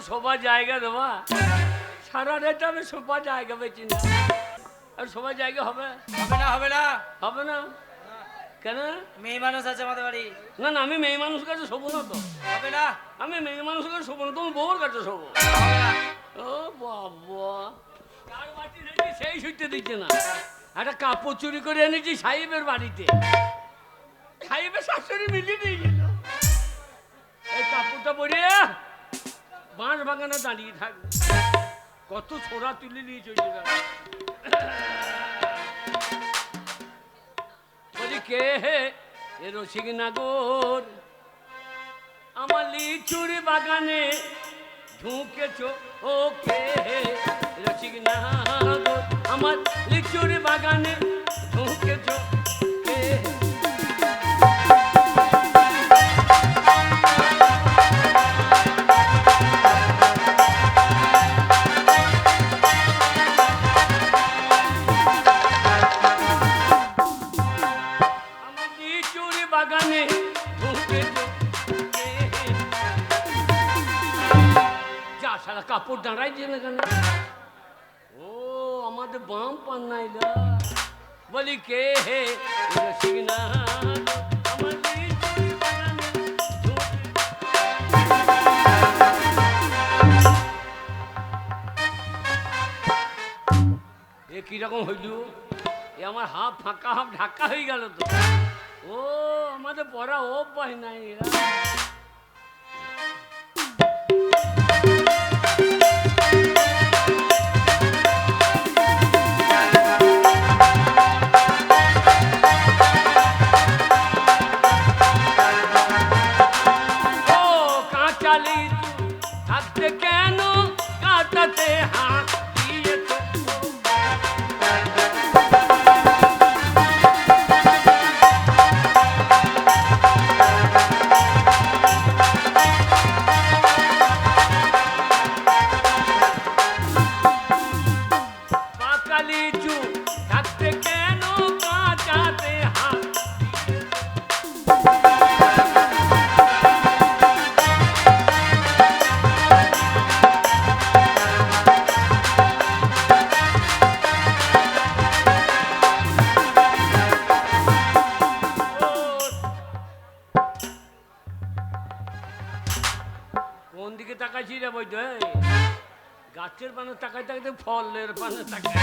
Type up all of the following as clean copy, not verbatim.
শোবার জায়গা দেবা? সারা রাত আমি শোবার জায়গা পেয়েছি না। আর শোবার জায়গা হবে? হবে না, হবে না, হবে না কেন? মেয়ে মানুষ আছে আমাদের বাড়ি। না না, আমি মেয়ে মানুষ কাছে শোবো না তো। হবে না, আমি মেয়ে মানুষের কাছে শোবো না, তুমি বউর কাছে শোবো। হবে না। ও বাবা, কার বাড়ি এনেছি সেই শুইতে দিচ্ছে না। একটা কাপড় চুরি করে এনেছি সাহেবের বাড়িতে, সাহেবের শাশুড়ি মিলিয়ে দিয়েছিল। এই কাপড়টা পরে বাঁশ বাগানে দাঁড়িয়ে থাকবে, কত ছোড়া তুলে নিয়ে চলে যাবে। বলি কে হে এ রসিক নাগর, আমার লিচুর বাগানে ঢুকেছ ও কে হে রসিক নাগর, আমার লিচুর বাগানে ঢুকেছ কে হে? বাগানে যা সারা কাপড় দাঁড়াই দিয়ে না কেন? ও আমাদের বাম পান নাইলা। বলি কে হে রসিক না আমার লিচুর বাগানে এ কিরকম হইল? এ আমার হাফ ফাঁকা হাফ ঢাকা হয়ে গেল তো। ও আমাদের পড়া অভ্যাস নাই এরা। ও কাঁচালি থাকতে কেন কাটাতে হাত দিয়েছ? কোন দিকে তাকাইছি রে বৈদ্য? গাছের পানে তাকাই তাকাইতে ফলের পানে তাকাই।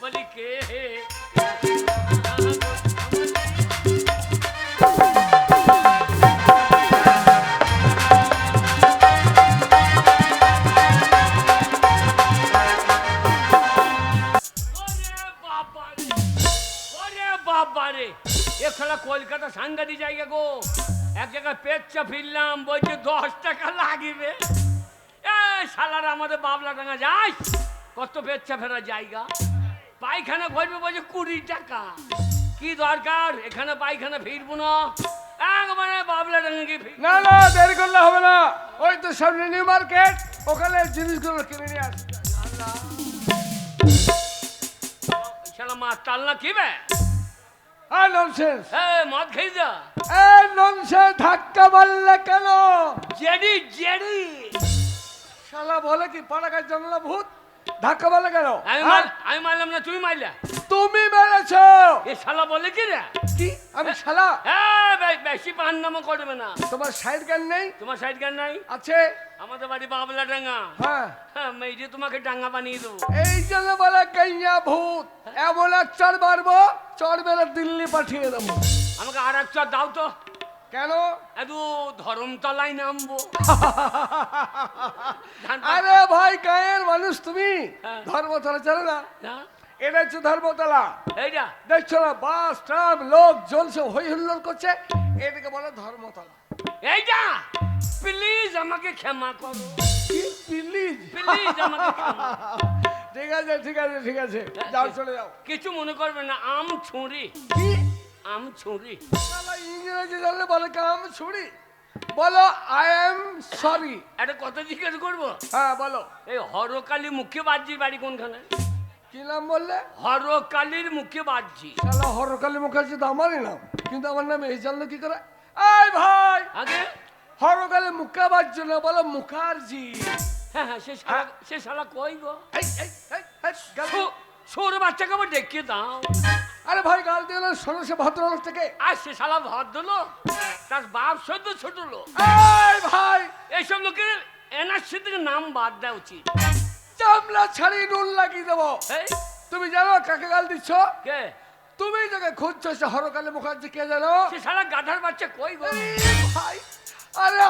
বলি কে হে বাবারে, এ খেলা কলকাতা সাংঘাতিক জায়গা গো। এক জায়গায় পেচ্ছা ফিরলাম, বলছে 10 টাকা লাগিবে। এ শালার আমাদের বাবলা ডাঙ্গা যাই, কত পেচ্ছা ফেরার জায়গা। পায়খানা ঘরবে বলছে 20 টাকা। কি দরকার, এখানে পায়খানা ফিরবো না, একবারে বাবলা ডাঙ্গা গিয়ে ফির। না না, দেরি করলে হবে না, ওই তো সামনে নিউ মার্কেট, ওখানে জিনিসগুলো কিনে নিয়ে আসি। শালা মা তাল না কি বে? ননসেন্স, মদ খেয়ে যা। ননসেন্স, ধাক্কা মারলে কেন? জেডি জেডি শালা বলে কি পাড়াগায় জঙ্গলা ভূত, ধাক্কা মারলে কেন? আমি মারলাম না, তুমি মারলা। তুমি মেরেছো। এ শালা বলে কি রে? কি আমি শালা? বেশি পান নামও করবে না। তোমার সাইড গান নেই? তোমার সাইড গান নাই? আছে। আমাদের বাড়ি বাবলা ডাঙ্গা। হ্যাঁ, মেয়ে তোমাকে ডাঙ্গা বানিয়ে দেবো। এই জন্য বলে গাইয়া ভূত, এমন এক চড় মারবো, চড় মেরে দিল্লি পাঠিয়ে দেবো। আমাকে আর এক চর দাও তো। কেন? একটু ধরমতলায় নামবো। আরে ভাই, গায়ের মানুষ তুমি, হ্যাঁ। ধর্মতলা চলো না? না, এটা হচ্ছে ধর্মতলা। এইটা দেখছো না, বাস ট্রাম লোক জন হই হুল্লোড় করছে, এটাকে বলে ধর্মতলা। এইটা প্লিজ আমাকে ক্ষমা করো, কি প্লিজ? প্লিজ আমাকে ক্ষমা। ঠিক আছে ঠিক আছে ঠিক আছে, যাও চলে যাও। কিছু মনে করবে না, আম ছুঁড়ি। কি আম ছুঁড়ি? শালা ইংরেজি জানলে বলে কাম ছুরি। বলো আই এম সরি। একটা কথা জিজ্ঞেস করবো? হ্যাঁ বলো। এই হরকালী মুখ্য বাহ্যির বাড়ি কোনখানে? কি নাম বললে? হরকালীর মুখ্য বাহ্যি। শালা হরকালী মুখার্জি তো আমারই নাম, কিন্তু আমার নাম এই জানলো কি করে? এই ভাই, আগে হরকালে মুখাবার জন্য বলো মুখার্জি। হ্যাঁ হ্যাঁ, সে শালা কই গো? এই, এই, এই, এই, গাল- ছোট বাচ্চাকে আবার দেখিয়ে দাও। আরে ভাই গাল দিয়ে শোনো সে ভদ্রলোক থেকে। আর সে শালা ভদ্র লোক, তার বাপ সদ্য ছোট লোক। এই ভাই এইসব লোকের এনআরসি থেকে নাম বাদ দেওয়া উচিত। চামড়া ছাড়ি নুন লাগিয়ে দেবো। এই, তুমি জানো কাকে গাল দিচ্ছ? কে? তুমি যাকে খুঁজছো সে হরকালে মুখার্জি কে জানো? সে শালা গাধার বাচ্চা কই গো? এই ভাই, আরে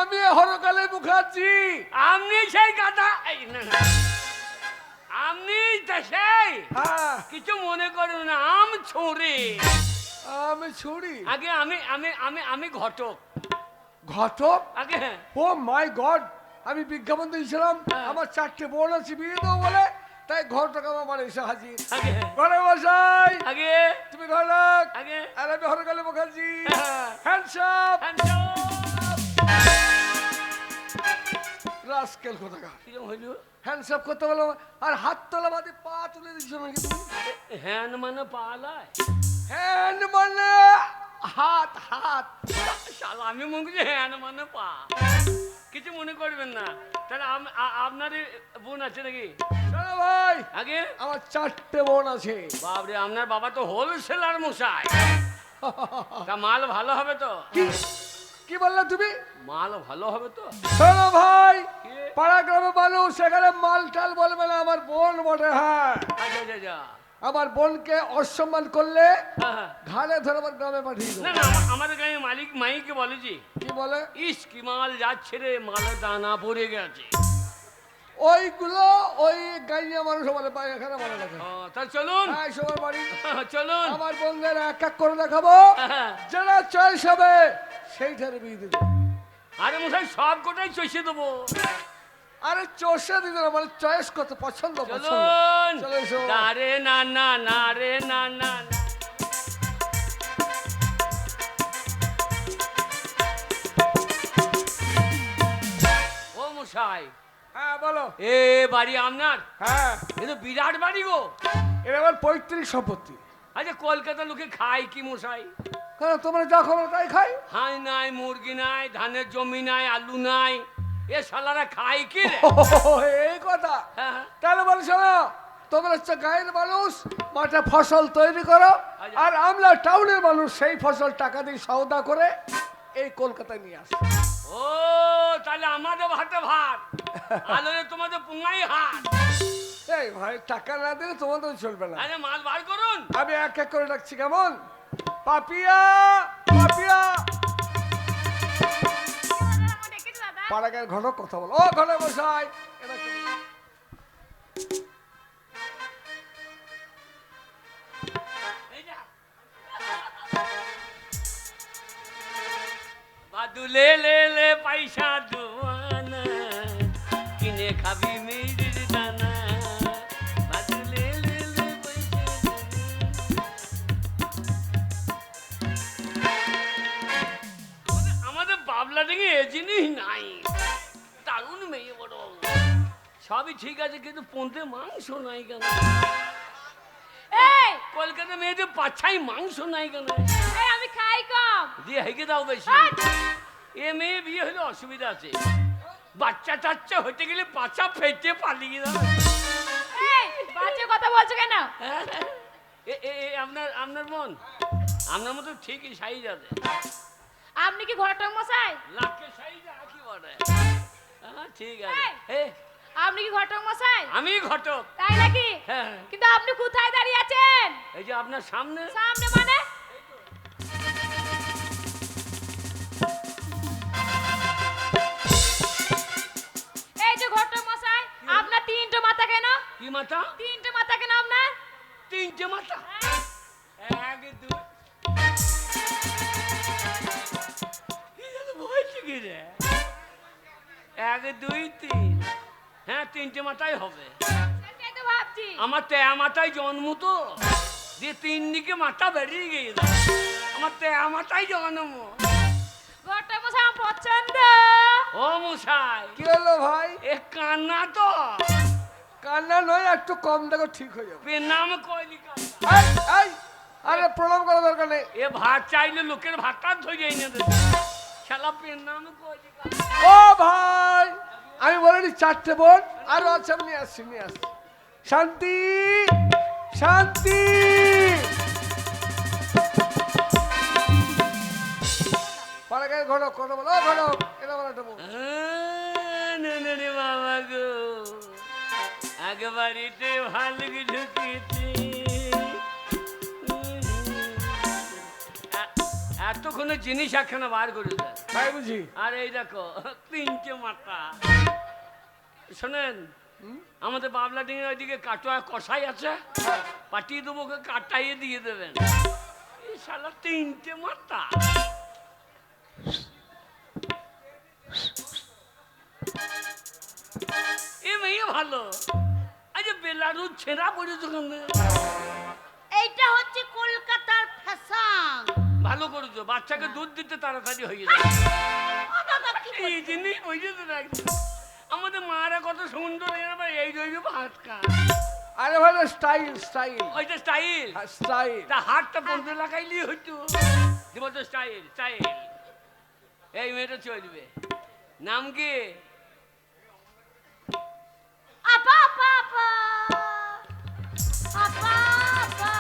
আমি হরকালে মুখার্জি। আপনি সেই গাধা? এই না না, আপনি তা সেই। হ্যাঁ কিছু মনে করো না, আম ছুরি। আমি ছুরি। আগে আমি আমি আমি আমি ঘটক। ঘটক? আগে ও মাই গড, আমি বিজ্ঞাপন দিয়েছিলাম হ্যাঁ। আমার 4টে বোন আছে বিয়ে দেবো বলে, তাই ঘটক আমার এসে হাজির। আগে ঘরে বসাই, আগে তুমি ঘটক আগে আর আমি হরকালে মুখার্জি। হ্যাঁ। হ্যান্ডসাপ হ্যান্ডসাম। রাস্কেল কোথাকার। কিরম হইল? হ্যান্ডসাপ করতে বলো আর হাত তোলা বাদে পা তুলে দিচ্ছ নাকি তুমি? হ্যান মানে পালায়। হ্যান্ড মানে হাত হাত। শালা আমি মনে করছি হ্যান মানে পা। কিছু মনে করবেন না। তাহলে আপনারই বোন আছে নাকি? শোনো ভাই, আগে আমার 4টে বোন আছে। বাবরে, আপনার বাবা তো হোলসেলার মশাই। তা মাল ভালো হবে তো? কি কি বললে তুমি? মাল ভালো হবে তো? শোনো ভাই, কি? পাড়া গ্রামে মানুষ সেখানে মাল টাল বলবে না, আমার বোন বটে। হ্যাঁ, আচ্ছা আচ্ছা আচ্ছা। আমার বোনকে অসম্মান করলে হ্যাঁ, হ্যাঁ। ঘাড়ে ধরে আমার গ্রামে পাঠিয়ে না দেবো। না, আমাদের গ্রামে মালিক মাইকে বলেছি, কি বলে? ইস কি মাল যাচ্ছে রে, মালের দানা পড়ে গেছে। ওইগুলো ওই গাইয়া মানুষ বলে পায়, এখানে বলে দেখে। তাহলে চলুন। হ্যাঁ, সবার বাড়ি চলুন। আমার বোনদের এক এক করে দেখাবো, হ্যাঁ। যারা চয়েস হবে সেইটারে বিয়ে দিতে। আরে মশাই সব কোটাই চষে দেবো। আরে চষে দিতে না, মানে চয়েস কত পছন্দ পছন্দ। চলুন। চলে এসো। না রে না না, না রে না না না। ও মশাই, হ্যাঁ বলো। এ বাড়ি আপনার? হ্যাঁ, এ তো বিরাট বাড়ি গো। এটা আমার পৈতৃক সম্পত্তি। আচ্ছা, কলকাতা লোকে খায় কি মশাই? কেন তোমরা যা খবর তাই খাই? হাঁস নাই, মুরগি নাই, ধানের জমি নাই, আলু নাই, এ শালারা খায় কি রে? এই কথা। হ্যাঁ, হ্যাঁ। তাহলে বলছ না, তোমরা হচ্ছে গায়ের মানুষ, মাঠে ফসল তৈরি করো, আচ্ছা। আর আমরা টাউনের মানুষ সেই ফসল টাকা দিয়ে সওদা করে এই কলকাতায় নিয়ে আসি। ও তাহলে আমাদের ভাতে ভাত, আলোরে তোমাদের পুঙ্গাই হাত। এই ভাই, টাকা না দিলে তোমাদের চলবে না। আরে মাল বার করুন। আমি এক এক করে ডাকছি, কেমন? পাপিয়া, পাপিয়া। পাড়াগাঁয়ের ঘটক কথা বলো। ও ঘটক মশাই, এটা কি? এই যা। বাদুলে লে লে পয়সা দুয়ানা, কিনে খাবি মেরির দানা। বাদুলে লে লে পয়সা দুয়ানা। আমাদের বাবলা থেকে এ জিনিস নাই। দারুণ মেয়ে বড়, সবই ঠিক আছে, কিন্তু পোন্তে মাংস নাই কেন? এই কলকাতা মেয়েদের পাছাই মাংস নাই কেন? এই আমি খাই কম। দিয়ে হেগে দাও বেশি। হাট! এ মেয়ে বিয়ে হলে অসুবিধা আছে, বাচ্চা টাচ্চা হতে গেলে পাছা ফেটে পালিয়ে দাও। এই বাজে কথা বলছো কেন? আপনার আপনার মন আপনার মতো ঠিকই সাইজ আছে। আপনি কি ঘটক মশাই? লাখের সাইজ কি বলে? হ্যাঁ ঠিক আছে। এই! আপনি কি ঘটক মশাই? আমি ঘটক। তাই নাকি? হ্যাঁ। কিন্তু আপনি কোথায় দাঁড়িয়ে আছেন? এই যে আপনার সামনে। সামনে মানে? এই যে ঘটক মশাই, আপনার তিনটে মাথা কেন? কি মাথা? তিনটে মাথা কেন আপনার? তিনটে মাথা। এক দুই, বলছি কি রে? এক দুই তিন, হ্যাঁ তিনটে মাথায় হবে। সেটাই তো ভাবছি। আমার তেয়া মাথায় জন্ম তো, দিয়ে তিন দিকে মাথা বেরিয়ে গিয়েছে। আমার তেয়া মাথায় জন্ম। ঘটক মশাই আমার পছন্দ। ও মশাই, কি হলো ভাই? এ কান্না তো কান্না নয়, একটু কম দেখো, ঠিক হয়ে যাবে। পেনাম কইলি কান্না। এই, এই, আরে প্রণাম করার দরকার নেই। এ ভাত চাইলে লোকের ভাতটা ধরে এনে দেবে। শালা পেন নাম কলিকা। ও ভাই, আমি বলিনি 4টে বোন আরো আছে, আমি নিয়ে আসছি। শান্তি শান্তি। পাড়াগাঁয়ের ঘটক কথা বলো, ঘটক এটা বলো, এটা বলো। রে বাবা গো, আগে বাড়িতে ভালুক ঢুকেছে। এতক্ষণে জিনিস একখানা বার করেছে তাই বুঝি? আর এই দেখো 3টে মাথা। শোনেন, আমাদের বাবলা ডিঙের ওইদিকে কাটোয়া কষাই আছে, পাঠিয়ে দেবো, ওকে কাটাইয়ে দিয়ে দেবেন। এই শালা 3টে মাথা। এ মেয়ে ভালো, আজ বেলারু ছেঁড়া পড়েছে ওখানে। এইটা হচ্ছে কলকাতার ফ্যাশন। ভালো করেছো, বাচ্চাকে দুধ দিতে তাড়াতাড়ি হয়ে যায়। এই জিনিস বুঝেছো না, আমাদের মারা কত সুন্দর, এবার এই রইল ভাত খায়। আরে ভাই স্টাইল স্টাইল, ওইটা স্টাইল, স্টাইল। তা হাতটা বন্ধ লাগাইলি হইতো। দেব তো স্টাইল স্টাইল। এই মেয়েটা চলবে। নাম কি? আপা আপা আপা আপা আপা।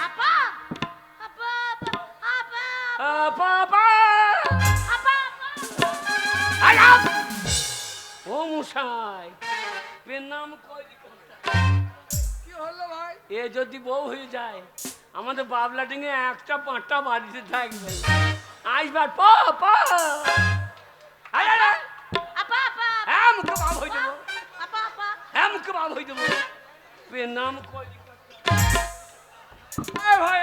আপা আপা আপা বাবা আপা। আলাপ। ও মশাই, পেন নাম কি হলো ভাই? এ যদি বউ হয়ে যায়, আমাদের বাবলা ডিঙে 1টা 5টা বাড়িতে থাকবে। আসবার পা পা। আরে আরে, আপা আপা হ্যাঁ মুখে বাপ হয়ে যাবো, আপা আপা। হ্যাঁ মুখে বাপ হয়ে যাবো। পেন নাম এই ভাই,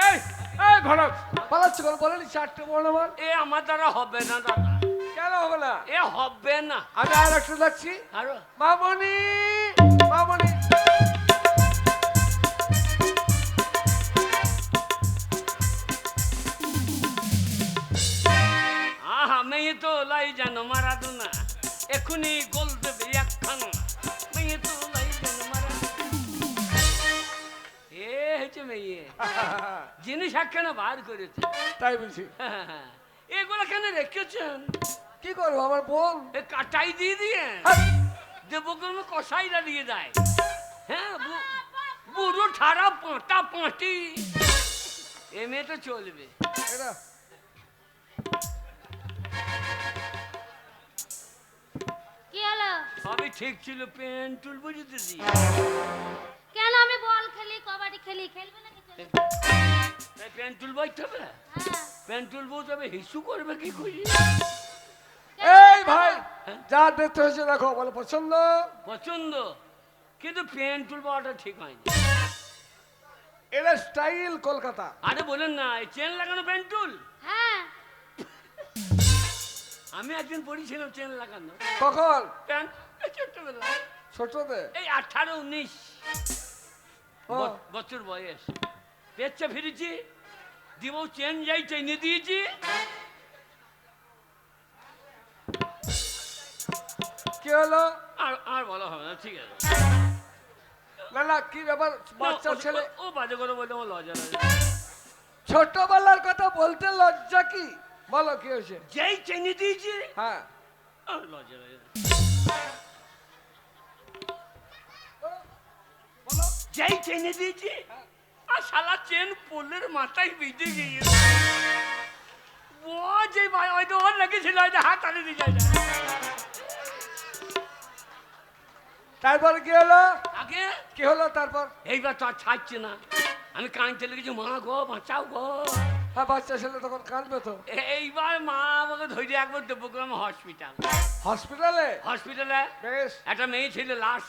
এই ঘটক পালাচ্ছ কেন? বলেনি 4টে বোন আমার। এ আমার দ্বারা হবে না দাদা, কেন হবে না? এ হবে না। আমি আর একটা যাচ্ছি। আরো মামনি মামনি। আহা, মেয়ে তো লাই জানো মারা দু না, এখনই গোল দেবে একখানা। মেয়ে তো লাই জানো মারা। এ হচ্ছে মেয়ে, জিনিস একখানা বার করেছে। তাই বুঝি? এগুলো কেন রেখেছেন? কি করবো আমার বোন? এ কাটাই দিয়ে দিয়ে হাট! দেবকর্ম কষাইরা দিয়ে দেয়। হ্যাঁ, বুড়ো ঠাড়া পাঁটা পাঁটি। এ মেয়েটা চলবে। এটা কি হলো? সবই ঠিক ছিল, পেন টুল বুঝতেছি। কেন আমি বল খেলি, কবাডি খেলি, খেলবে নাকি? তাই পেন টুল বইতে হবে, হ্যাঁ। পেন টুল বই তবে হিসু করবে কি করি? এই ভাই, যা দেখতে হয়েছে দেখো, বলো পছন্দ। পছন্দ, কিন্তু পেন টুল পাওয়াটা ঠিক হয়নি। এটা স্টাইল কলকাতা। আরে বলেন না, এই চেন লাগানো পেন টুল। হ্যাঁ। আমি একদিন পড়েছিলাম চেন লাগানো কখন? পেন, ছোট্টবেলা, ছোটতে? এই 18-19 ও। বছর বয়স। পেচ্ছা ফিরেছি, দিব চেন যাই চেনে দিয়েছি। কি হলো? আর আর বলা হবে না, ঠিক আছে। না না, কি ব্যাপার? বাচ্চা ও- ছেলে, ও বাজে করে বলতে আমার লজ্জা লাগে। ছোটবেলার কথা বলতে লজ্জা কি? বলো কি হয়েছে? যেই চেনে দিয়েছি, হ্যাঁ, আর লজ্জা লাগে। বলো। যেই চেনে দিয়েছি, আর শালা চেন পোলের মাথায় বিঁধে গিয়েছে। ও যে ভাই হয়তো ওর লেগেছিল, হয়তো হাত টানে দিয়ে যায় না। তারপর কি হলো? আগে কি হলো তারপর? এইবার তো আর ছাড়ছে না, আমি কাঁদতে লেগেছি, মা গো বাঁচাও গো। হ্যাঁ, বাচ্চা ছেলে তখন কাঁদবে তো। এইবার মা আমাকে ধরে একবার দেবগ্রাম হসপিটাল। হসপিটালে? হসপিটালে বেশ। একটা মেয়ে ছিল, লাশ।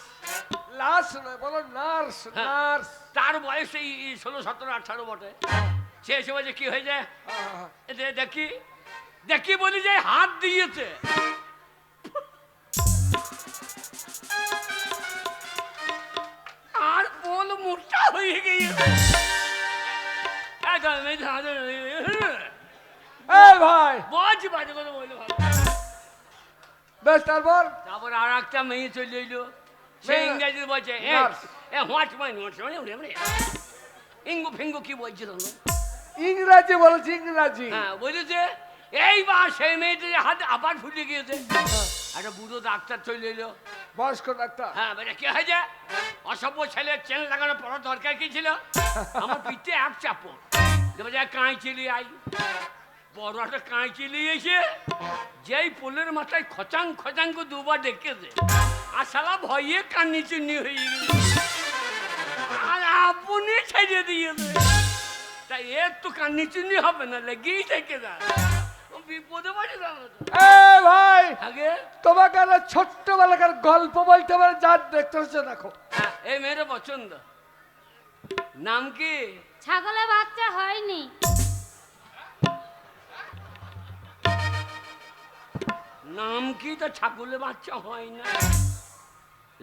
লাশ নয়, বলো নার্স। হ্যাঁ। নার্স। তার বয়স এই 16, 17, 18 বটে। সে এসে বলছে কি হয়ে যায়, দেখি দেখি বলি যে হাত দিয়েছে। আর বল মোটা হয়ে গিয়েছে। এই ভাই, বলছি বাজে কথা বললে ভালো। বেশ, তারপর? তারপর আর একটা মেয়ে চলে এলো, সে মেয়ে- ইংরেজি বলছে Nurse. হোয়াট মাই নোটস, ইঙ্গু ফিঙ্গু কি বলছিল না? ইংরাজি বলেছি, ইংরাজি। হ্যাঁ বলেছে এইবার সেই মেয়েটির হাতে আবার ফুটে গিয়েছে। একটা বুড়ো ডাক্তার চলে এলো। বয়স্ক ডাক্তার। হ্যাঁ বলে কি হয়েছে? অসভ্য ছেলে চেন লাগানো পড়ার দরকার কি ছিল? আমার পিঠে এক চাপড় দেবে যায় কাঁচি নিয়ে আই। বড় একটা কাঁচি নিয়ে এসে যেই পোলের মাথায় খচাং খচাং করে দুবার ডেকেছে আর শালা ভয়ে কান্নি চুন্নি হয়ে গেছে আর আপনি ছেড়ে দিয়েছে। তাই এর তো কান্নি চুন্নি হবে না, লেগেই থেকে যায়। বিপদে পড়ে যাবে তো। এ ভাই, আগে তোমাকে একটা ছোট্টবেলাকার গল্প বলতে পারে, যা দেখতে হচ্ছে দেখো। হ্যাঁ, এই মেয়ের পছন্দ। নাম কি? ছাগলের বাচ্চা হয়নি। নাম কি? তো ছাগলে বাচ্চা হয় না।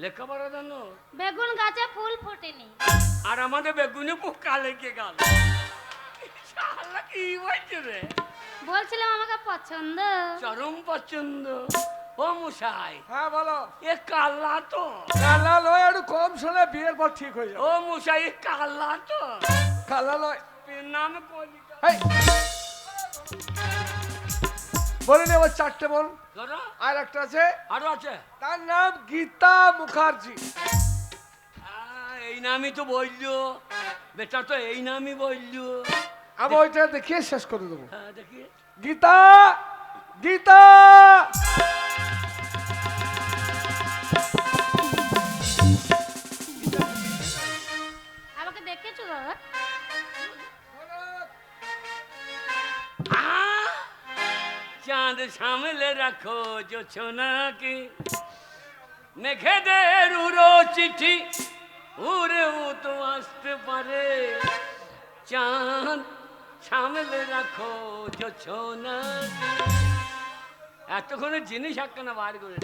লেখাপড়া জানো? বেগুন গাছে ফুল ফোটেনি। আর আমাদের বেগুনে পোকা লেগে গেল। শালা কি বলছে রে? বলছিলাম আমাকে পছন্দ। চরম পছন্দ। ও মশাই, হ্যাঁ বলো। এ কাল্লা তো। কালা নয়, একটু কম শোনে, বিয়ের পর ঠিক হয়ে যাবে। ও মশাই, এ কাল্লা তো। কালা নয়। এর নাম কলিকা। এই, বলে নে আমার 4টে বোন। ধরো, আর একটা আছে, আরো আছে। তার নাম গীতা মুখার্জি। এই নামই তো বললো বেটা, তো এই নামই বললো। আমি ওইটা দেখিয়ে শেষ করে দেবো। হ্যাঁ দেখি। গীতা, গীতা। আমাকে দেখেছো দাদা? চাঁদ সামলে রাখো জোছনাকে, মেঘেদের উড়ো চিঠি উড়েও তো আসতে পারে। চাঁদ সামলে রাখো জোছনাকে। এতক্ষণের জিনিস একখানা বার করে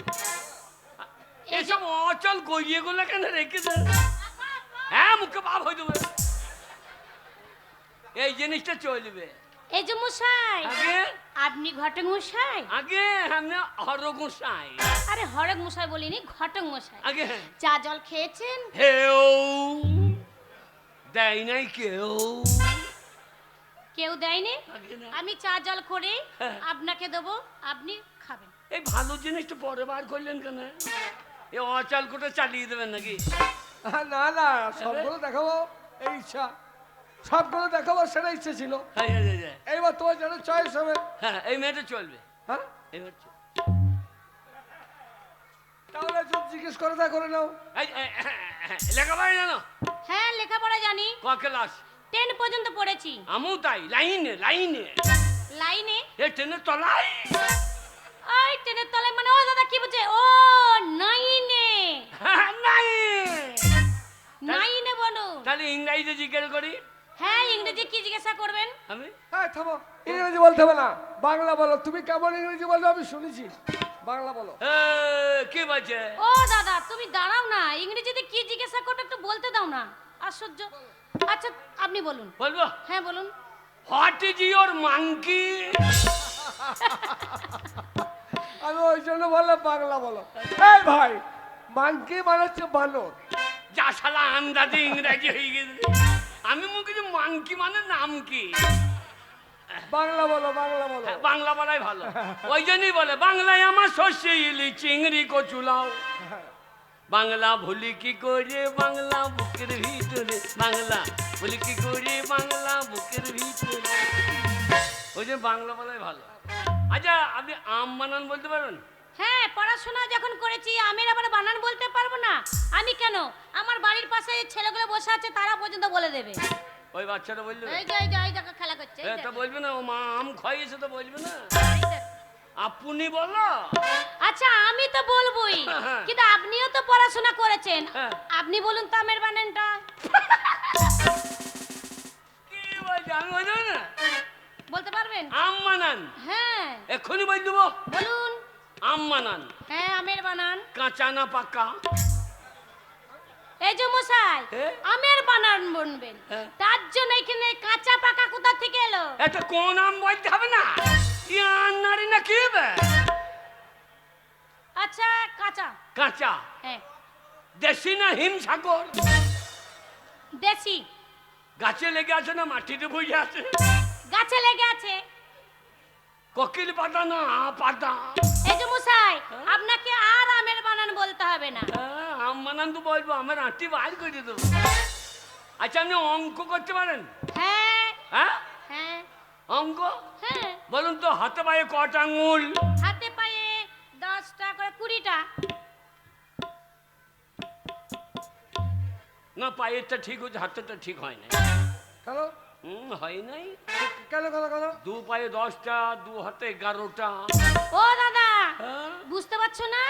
এসব অচল গইয়ে গুলো কেন রেখেছে? হ্যাঁ, মুখে ভাব হয়ে যাবে। এই জিনিসটা চলবে। এই যে মশাই, আগে আপনি ঘটক মশাই? আগে আমি হরগোসাই। আরে হরক মশাই বলিনি, ঘটক মশাই। আগে চা জল খেয়েছেন? হেও দেয় নাই কেউ। কেউ দেয়নি। আগে না। আমি চা জল করে হ্যাঁ। আপনাকে দেবো, আপনি খাবেন। এই ভালো জিনিসটা পরে বার করলেন কেন? এ অচাল করে চালিয়ে দেবেন নাকি? না না, সবগুলো দেখাবো এই ইচ্ছা, সবগুলো দেখাবো সেটা ইচ্ছে ছিল। হ্যাঁ, হ্যাঁ, হ্যাঁ, হ্যাঁ। এইবার তোমার যেন চয়েস হবে। হ্যাঁ, এই মেয়েটা চলবে। হ্যাঁ, এবার চল। তাহলে সব জিজ্ঞেস করে তা করে নাও। লেখাপড়া জানো? হ্যাঁ, লেখাপড়া জানি। ক ক্লাস? 10 পর্যন্ত পড়েছি। আমু তাই, লাইনে লাইনে। লাইনে? এ ট্রেনের তলায়। ওই ট্রেনের তলায় মানে? ও দাদা কি বলছে? ও নাইনে। হ্যাঁ, নাই। নাইনে বলো। তাহলে ইংরাজিতে জিজ্ঞেস করি। হ্যাঁ, ইংরেজি কি জিজ্ঞাসা করবেন? আমি হ্যাঁ থামো, ইংরেজি বলতে হবে না, বাংলা বলো। তুমি কেমন ইংরেজি বলবে আমি শুনেছি, বাংলা বলো। কি বলছে? ও দাদা তুমি দাঁড়াও না, ইংরেজিতে কি জিজ্ঞাসা করবে একটু বলতে দাও না। আশ্চর্য। আচ্ছা আপনি বলুন। বলবো? হ্যাঁ বলুন। What is your monkey? আমি ওই জন্য বললাম বাংলা বলো। এই ভাই, মাংকি মানে হচ্ছে বানর। যা শালা আন্দাজে ইংরাজি হয়ে গেছে। আমি মুখে যে মাঙ্কি মানে নাম কি? বাংলা বলো, বাংলা বলো। হ্যাঁ, বাংলা বলাই ভালো। ওই জন্যই বলে বাংলায় আমার শস্যে ইলি চিংড়ি কচুলাও। বাংলা ভুলি কি করে বাংলা বুকের ভিতরে, বাংলা ভুলি কি করে বাংলা বুকের ভিতরে। ওই যে বাংলা বলাই ভালো। আচ্ছা, আপনি আম বানান বলতে পারবেন? হ্যাঁ, পড়াশোনা যখন করেছি আমের আবার বানান বলতে পারবো না? আমি কেন, আমার বাড়ির পাশে ছেলেগুলো বসে আছে তারা পর্যন্ত বলে দেবে। ওই বাচ্চাটা বলবে? এই যে এই দেখো খেলা করছে। এই তা দেখো। বলবে না ও মা আম খাইয়েছে, তো বলবে না? এই দেখো। আপনি বলো। আচ্ছা আমি তো বলবোই, হ্যাঁ। কিন্তু আপনিও তো পড়াশোনা করেছেন, হ্যাঁ। আপনি বলুন তো আমের বানানটা। কি বলছে? আমি বলবো না? বলতে পারবেন? আম বানান হ্যাঁ এক্ষুনি বল দেবো। বলুন। আম বানান হ্যাঁ, আমের বানান। কাঁচা না পাকা? এই যে মশাই, হ্যাঁ? আমের বানান বলবেন, হ্যাঁ। তার জন্য এখানে কাঁচা পাকা কোথা থেকে এলো? এটা কোন আম বলতে হবে না? নারী না কি হবে? আচ্ছা কাঁচা। কাঁচা। হ্যাঁ দেশি না হিমসাগর? দেশি। গাছে লেগে আছে না মাটিতে বসে আছে? গাছে লেগে আছে। কোকিল পাতা না পাতা। এই যে মশাই, আপনাকে আর আমের বানান বলতে হবে না। আম বানান তো বলবো, আমার আঁটি বার করে দেবো। আচ্ছা, আপনি অঙ্ক করতে পারেন? হ্যাঁ হ্যাঁ, হ্যাঁ অঙ্ক হ্যাঁ। বলুন তো, হাতে পায়ে কটা আঙুল? হাতে পায়ে 10টা করে 20টা। না, পায়েরটা ঠিক হচ্ছে, হাতেরটা ঠিক হয় না। কেন হয় নাই। কেন কেন কেন? দু পায়ে 10টা, দু হাতে 11টা। ও দাদা, হ্যাঁ? বুঝতে পারছো না?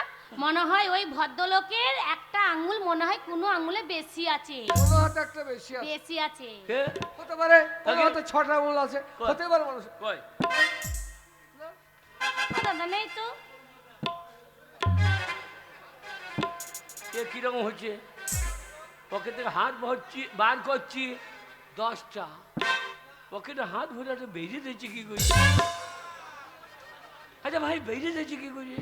মনে হয় ওই ভদ্রলোকের একটা আঙ্গুল মনে হয় কোনো আঙ্গুলে বেশি আছে। কোনো হাতে একটা বেশি আছে। বেশি আছে। কে? হতে পারে কোনো আগে- হাতে 6টা আঙুল আছে, কই? হতে পারে মানুষ। কই? ও দাদা নেই তো। এ কিরকম হচ্ছে? পকেট থেকে হাত বার করছি 10টা, পকেটে হাত ভরে একটা বেরিয়ে দিয়েছে কি করি? আচ্ছা ভাই, বেরিয়ে দিয়েছে কি করি?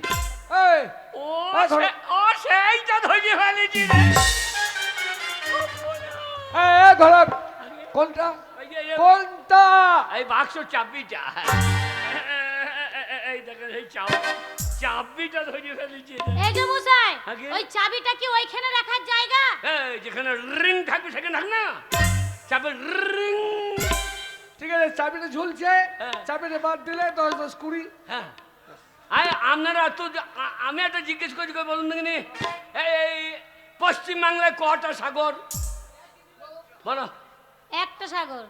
এই ও এই ধরো। ও সেইটা ধরে ফেলেছি রে। এই ধরো। কোনটা এই যে, এই- কোনটা? এই বাক্স চাবিটা। এই দেখেন, এই চাবিটা ধরে ফেলেছি রে। এই যে মশাই, আগে? ওই চাবিটা কি ওইখানে রাখার জায়গা? এই যেখানে রিং থাকবে সেখানে থাক না, চাবির রিং। ঠিক আছে, চাবিটা ঝুলছে, হ্যাঁ। চাবিটা বাদ দিলে 10 10 20। হ্যাঁ, আপনারা তো আমি একটা জিজ্ঞেস করছি, বলুন দেখিনি, এই পশ্চিমবাংলায় কটা সাগর? বলো। একটা সাগর।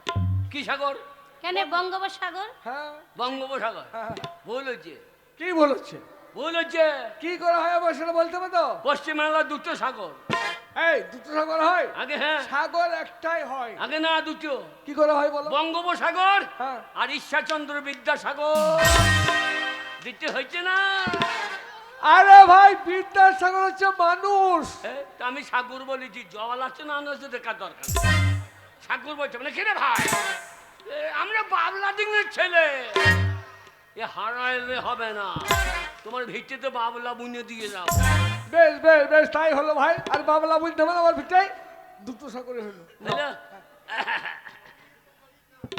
কি সাগর? কেন, বঙ্গোপসাগর? হ্যাঁ বঙ্গোপসাগর। হ্যাঁ। ভুল হচ্ছে, কি বলছে? ভুল হচ্ছে। কি করে হয় আবার সেটা বলতে হবে তো? পশ্চিমবাংলা দুটো সাগর। এই দুটো সাগর হয়? আগে হ্যাঁ, সাগর একটাই হয়। আগে না দুটো। কি করে হয় বলো? বঙ্গোপসাগর হ্যাঁ। আর ঈশ্বরচন্দ্র বিদ্যাসাগর। দিতে হয়েছে না? আরে ভাই, বিদ্যাসাগর হচ্ছে মানুষ। তা আমি সাগর বলেছি, জল আছে না আছে দেখার দরকার নেই। সাগর বলছে মানে কেন ভাই, আমরা বাবলা ডিঙের ছেলে, এ হারাইলে হবে না। তোমার ভিত্তিতে বাবলা বুনে দিয়ে যাও। বেশ বেশ বেশ, তাই হলো ভাই। আর বাবলা বলতে হবে আমার ভিতরে দুটো সাগরে হলো। বুঝলে?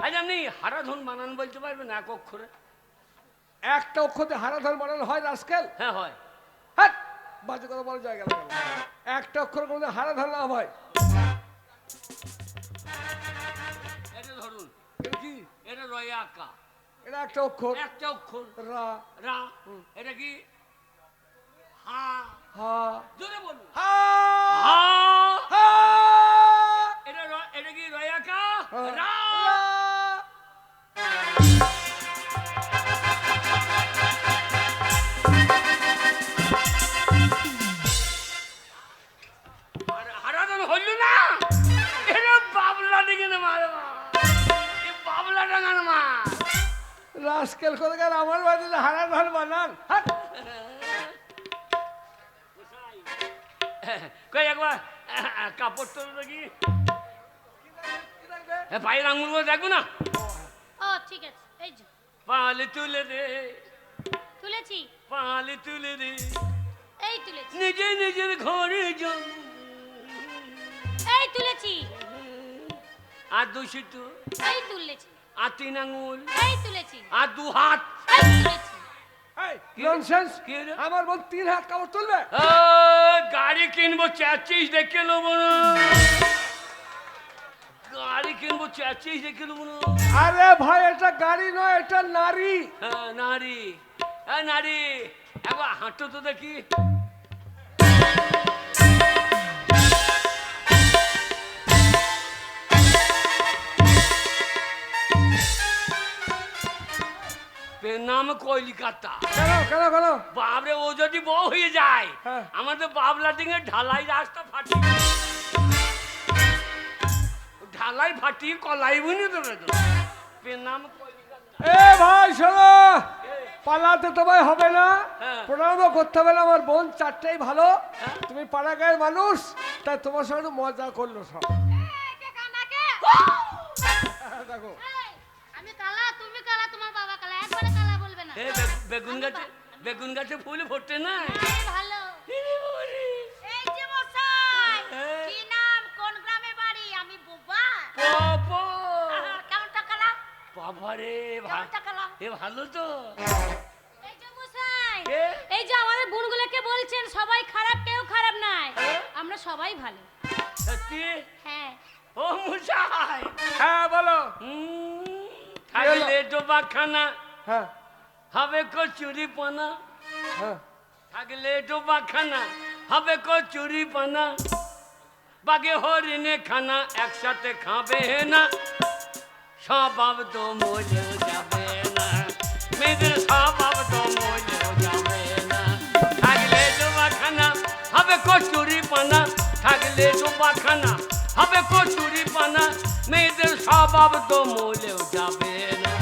আজ আপনি হারাধন বানান বলতে পারবেন এক অক্ষরে? একটা অক্ষরে হারাধন বানানো হয় রাস্কেল? হ্যাঁ হয়। হ্যাঁ, বাজে কথা বলার জায়গা লাগে না। একটা অক্ষর কোনো হারাধন না হয়। এটা ধরুন, এটা কি? এটা রয়ে আঁকা, এটা একটা অক্ষর। একটা অক্ষর রা রা। এটা কি? হা। হা জোরে বলুন। হা হা। হা এটা কি রয়ে আঁকা? হা। রা। রা। হারাধন হইল না? এটা বাবলা দিকে না মার, বাবলা ডাঙার মা। রাস্কেল করে গেল আমার বাড়িতে হারাধন বানান। হাট। কই একবার কাপড় তোলো দেখি, কি লাগবে? পায়ের আঙুলগুলো দেখবো না? ও ঠিক আছে, এই যে পালে তুলে দে, তুলেছি। পালে তুলে দে, এই তুলেছি। নিজে নিজের ঘরে যাও। এই তুলেছি। আর দুশিটু, এই তুলেছি। আর 3 আঙুল, এই তুলেছি। আর 2 হাত। এই তুলেছি। এই ননসেন্স, কি রে? আমার বোন 3 হাত কাপড় তুলবে? গাড়ি কিনবো, চেঁচিস দেখে নেবো না। গাড়ি কিনবো, চেঁচিস দেখে নেবো না। আরে ভাই, এটা গাড়ি নয়, এটা নারী। হ্যাঁ, নারী। নারী, একবার হাঁটো তো দেখি। নাম কলিকাতা। কেন কেন কেন? বাবরে, ও যদি বউ হয়ে যায়, হ্যাঁ। আমাদের বাবলা ডিঙে ঢালাই রাস্তা ফাটি, ঢালাই ফাটিয়ে কলাই বুনে দেবে তো। নাম কলিকাতা। এ ভাই শোনো, পালাতে তোমায় হবে না, হ্যাঁ। প্রণামও করতে হবে না। আমার বোন 4টাই ভালো, হ্যাঁ। তুমি পাড়া গায়ের মানুষ, তাই তোমার সঙ্গে একটু মজা করলো সব। দেখো, আমি কালা, তুমি কালা, তোমার বাবা কালা, একবারে কালা বলবে না। বেগুন গাছে ফুল ফোটে না। ভালো। এই যে মশাই, হ্যাঁ। কি নাম, কোন গ্রামে বাড়ি? আমি বোবা। বাবারে কেমন টাকা লাও? এ ভালো তো। এই যে মশাই, কে? এই যে আমাদের বোনগুলোকে বলছেন সবাই খারাপ, কেউ খারাপ নাই, হ্যাঁ? আমরা সবাই ভালো। সত্যি? হ্যাঁ। ও মশাই, হ্যাঁ বলো। থাকলে ডোবাখানা হ্যাঁ হবে কচুরি পানা, হ্যাঁ থাকলে ডোবাখানা হবে কচুরি পানা, বাগে হরিণে খানা একসাথে খাবে না, স্বভাব তো মরেও যাবে না, মেয়েদের স্বভাব তো মরেও যাবে না, থাকলে ডোবাখানা হবে কচুরি পানা, থাকলে ডোবাখানা হবে কচুরি পানা, মেয়েদের স্বভাব তো মরেও যাবে না।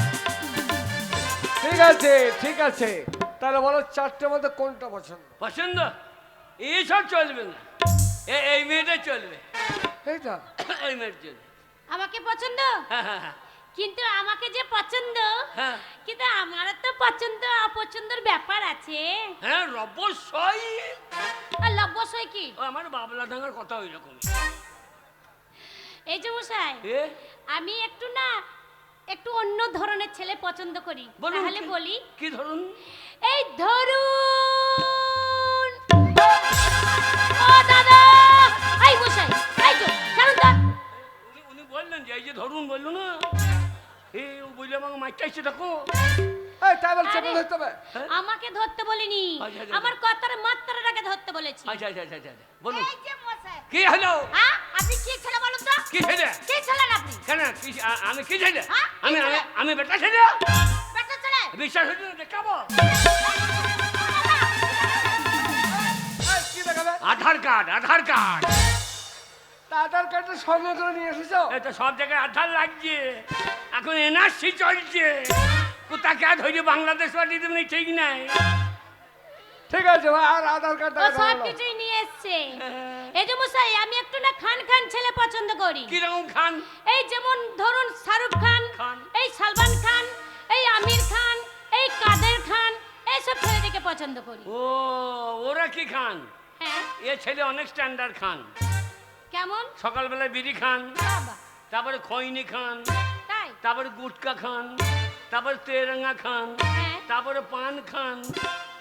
ঠিক আছে ঠিক আছে, তাহলে বলো চারটের মধ্যে কোনটা পছন্দ? পছন্দ? এইসব চলবে না, এই মেয়েটা চলবে, এইটা এই মেয়েটা চলবে। আমাকে পছন্দ, হ্যাঁ হ্যাঁ হ্যাঁ কিন্তু আমাকে যে পছন্দ, হ্যাঁ কিন্তু আমার তো পছন্দ অপছন্দের ব্যাপার আছে। হ্যাঁ অবশ্যই। আর লব্বসই কি? ও আমার বাবলা ডাঙ্গার কথা ওই রকম। এই যে মশাই, এ আমি একটু না একটু অন্য ধরনের ছেলে পছন্দ করি। বলুন তাহলে কি- বলি, কি ধরুন? এই ধরুন। ও দাদা, এই মশাই, এই তো কারণ তো উনি বললেন যে এই যে ধরুন বললো না, এই বললে আমাকে মাইকটা এসে দেখো। এই তাই বল চেপে আরে, ধরতে হবে। আমাকে ধরতে বলিনি, আচ্ছা, আচ্ছা, আমার কথার মাত্রাটাকে ধরতে বলেছি। আচ্ছা আচ্ছা আচ্ছা আচ্ছা বলুন এই যে মশাই, কি হলো? হ্যাঁ আপনি কি ছেলে বলুন তো? কি ছেলে? কি ছেলে আপনি? কেন আমি কি ছেলে? হ্যাঁ, কি আমি ছেলে? আমি বেটা ছেলে? বেটা ছেলে? বিশ্বাস হচ্ছে না, দেখাবো। এই, কি দেখাবে? আধার কার্ড, আধার কার্ড। তা আধার কার্ডটা সঙ্গে করে নিয়ে এসেছো? এটা সব জায়গায় আধার লাগছে, এখন এনআরসি চলছে, কোথাকে ধরে বাংলাদেশ পাঠিয়ে দেবেন ঠিক নাই। ঠিক আছে ভাই, আর আধার কার্ড ও সব কিছুই নিয়ে এসছে। এই যে মশাই, আমি একটু না খান খান ছেলে পছন্দ করি। কিরকম খান? এই যেমন ধরুন শাহরুখ খান, খান। এই সালমান খান, এই আমির খান, এই কাদের খান, এইসব ছেলেদেরকে পছন্দ করি। ও ওরা কি খান? হ্যাঁ, এ ছেলে অনেক স্ট্যান্ডার্ড খান, কেমন? সকালবেলায় বিড়ি খান, বাবা, তারপরে খৈনি খান, তাই? তারপরে গুটকা খান, তারপরে তেরঙ্গা খান, হ্যাঁ। তারপরে পান খান,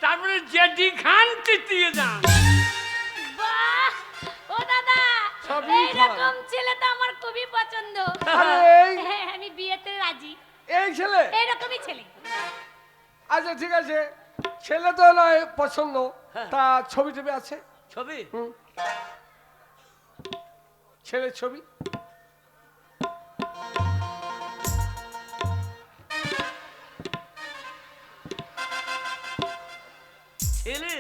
তারপরে জেডি খান তৃতীয় যান। বাহ, ও দাদা, সবই এইরকম ছেলে তো আমার খুবই পছন্দ। আরে এই হ্যাঁ, আমি বিয়েতে রাজি, এই ছেলে? এইরকমই ছেলে। আচ্ছা ঠিক আছে, ছেলে তো নয় পছন্দ, হ্যাঁ। তা ছবি টবি আছে? ছবি? হুম। ছেলের ছবি? ছেলে?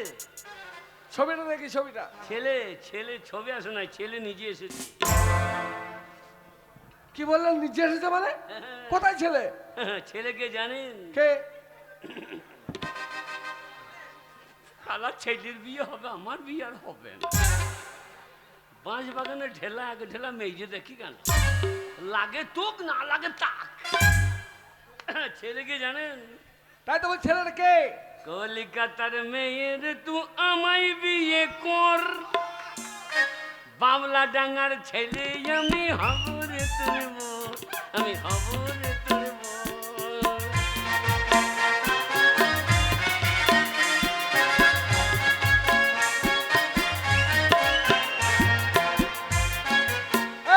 ছবিটা দেখি ছবিটা। ছেলে ছেলে ছবি আসে না, ছেলে নিজে এসেছে। কি বললেন নিজে এসেছে মানে? কোথায় ছেলে? ছেলেকে জানেন? কে? কালা ছেলের বিয়ে হবে, আমার বিয়ে আর হবে না। বাঁশ বাগানে ঢেলা এক ঢেলা মেয়ে দেখি কেন, লাগে তোক না লাগে তাক। ছেলেকে জানেন? তাই তো বল, ছেলেটা কে? কলিকাতার মেয়ের তু আমায় বিয়ে কর, বাবলা ডাঙ্গার ছেলে আমি হব রে তোর বর, আমি হব রে তোর বর।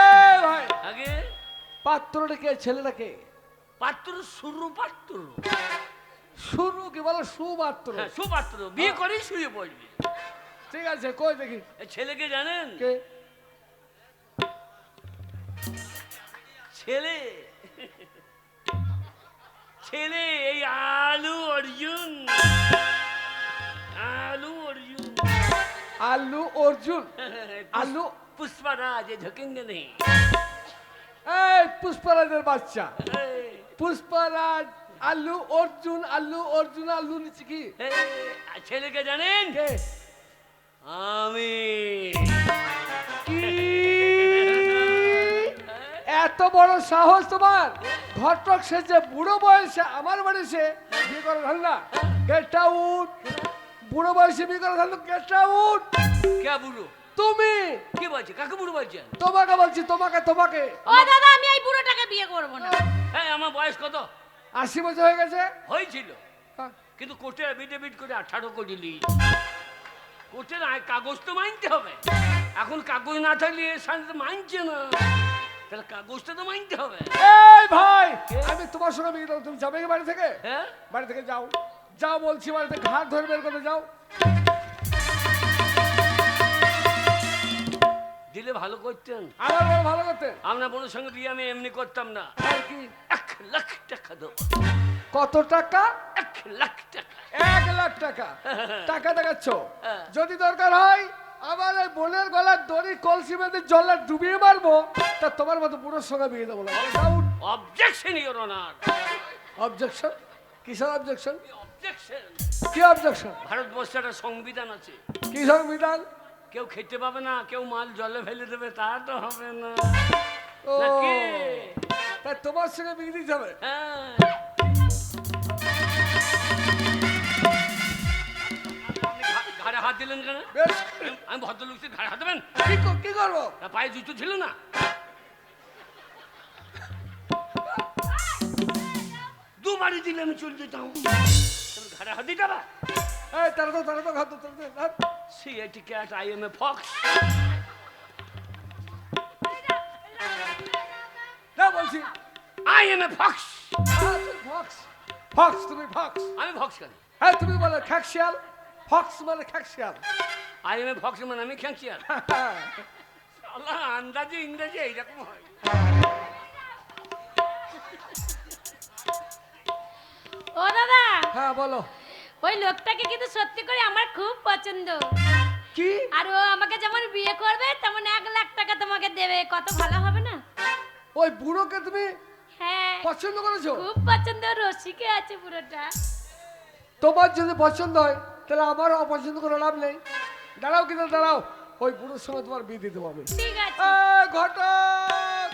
এই ভাই, আগে পাত্রটা কে? ছেলেটা কে? পাত্র শুরু পাত্র, শুরু কি বলো? সুপাত্র? হ্যাঁ সুপাত্র, বিয়ে করে শুয়ে পড়বি। ঠিক আছে, কই দেখি এ ছেলেকে জানেন? কে? ছেলে ছেলে এই আলু অর্জুন, আলু অর্জুন। আলু অর্জুন? আলু? পুষ্পারাজ ঢোকেঙ্গে নেই। এই পুষ্পরাজের বাচ্চা, এই, পুষ্পরাজ আলু অর্জুন, আলু অর্জুন, আলু নিচে কি? এই, ছেলেকে জানেন? কে? আমি। কি? এত বড় সাহস তোমার? ঘটক সেজে বুড়ো বয়সে আমার বয়সে বিয়ে করে ধান্দা? Get out! বুড়ো বয়সে বিয়ে করে ধান্দা, গেট আউট! কে বুড়ো? তুমি! কি বলছে? কাকে বুড়ো বলছেন? তোমাকে বলছি, তোমাকে, তোমাকে। ও দাদা, আমি এই বুড়োটাকে বিয়ে করব না। এই আমার বয়স কত? 80 বছর হয়ে গেছে। হয়েছিল, হ্যাঁ। কিন্তু কোর্টে এফিডেভিট করে 18 করে নিই। কোর্টের কাগজ তো মানতে হবে। এখন কাগজ না থাকলে এর সাথে মানছে না, তাহলে কাগজটা তো মানতে হবে। এই ভাই, আমি তোমার সঙ্গে বিয়ে দেবো, তুমি যাবে কি বাড়ি থেকে? হ্যাঁ, বাড়ি থেকে যাও, যাও বলছি, বাড়ি থেকে ঘাট ধরে বের করে যাও। দিলে ভালো করতেন। আমার বড় ভালো করতে। আপনার বোনের সঙ্গে বিয়ে আমি এমনি করতাম না। আর কি? 1 লাখ টাকা দেবো। কত টাকা? 1 লাখ টাকা। 1 লাখ টাকা? টাকা দেখাচ্ছ? হ্যাঁ। যদি দরকার হয় আমার এই বোনের গলার দড়ি কলসি বেঁধে জলে ডুবিয়ে মারবো, তা তোমার মতো বুড়োর সঙ্গে বিয়ে দেবো না। Objection your honour. অবজেকশন? কিসের অবজেকশন? অবজেকশন। কি অবজেকশন? ভারতবর্ষে একটা সংবিধান আছে, কি সংবিধান? কেউ খেতে পাবে না, কেউ মাল জলে ফেলে দেবে, তা তো হবে না। ও, নাকি? তাই তোমার সঙ্গে বিয়ে দিতে হবে? হ্যাঁ। আপনি ঘাড়ে হাত দিলেন কেন? বেশ, আমি ভদ্রলোকদের ঘাড়ে হাত দেবেন? কি করবো? তা পায়ে জুতো ছিল না? দুবারই দিলে আমি চলে যেতাম। তুমি ঘাড়ে হাত দিতে হবে? এই তারা তো ঘাত তো CIT cat, I M a fox. না বলছি, I M a fox. Fox. Fox, তুমি ফক্স। আমি ফক্স কেন? হ্যাঁ, তুমি বলে খ্যাকশিয়াল, ফক্স মানে খ্যাকশিয়াল। আই এম এ ফক্স মানে আমি খ্যাঁচিয়ার। আল্লাহ, আন্দাজে ইংরেজি এইরকম হয়। ও দাদা, হ্যাঁ বলো। ওই লোকটাকে কিন্তু সত্যি করে আমার খুব পছন্দ। কি? আর ও আমাকে যেমন বিয়ে করবে তেমন 1 লাখ টাকা তোমাকে দেবে, কত ভালো হবে না? ওই বুড়োকে তুমি হ্যাঁ, পছন্দ করেছো? খুব পছন্দ, রসিকে আছে পুরোটা। তোমার যদি পছন্দ হয় তাহলে আমারও অপছন্দ করে লাভ নেই। দাঁড়াও, কিন্তু দাঁড়াও, ওই বুড়োর সঙ্গে তোমার বিয়ে দিতে হবে। ঠিক আছে। ঘটক,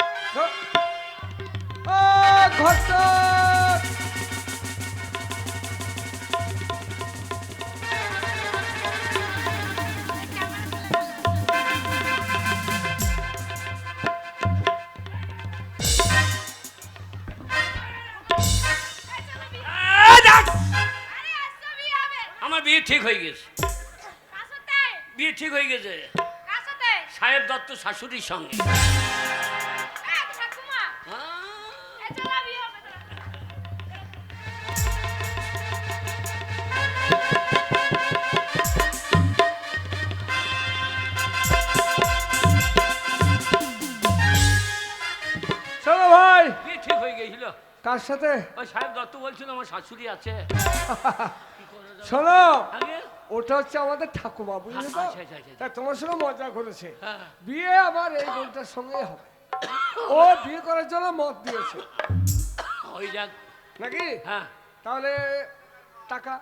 ঘটক। আমার বিয়ে ঠিক হয়ে গেছে। বিয়ে ঠিক হয়ে গেছে সাহেব দত্ত শাশুড়ির সঙ্গে। চলো ভাই। বিয়ে ঠিক হয়ে গেছিল। কার সাথে? ওই সাহেব দত্ত বলছিল আমার শাশুড়ি আছে। শোনো, আগে ওটা হচ্ছে আমাদের ঠাকুমা, বুঝলে তো? আচ্ছা, আচ্ছা, আচ্ছা। তাই তোমার সঙ্গে মজা করেছে। হ্যাঁ। বিয়ে আমার এই বোনটার সঙ্গে হবে। ও বিয়ে করার জন্য মত দিয়েছে ওই যাক নাকি? হ্যাঁ। তাহলে টাকা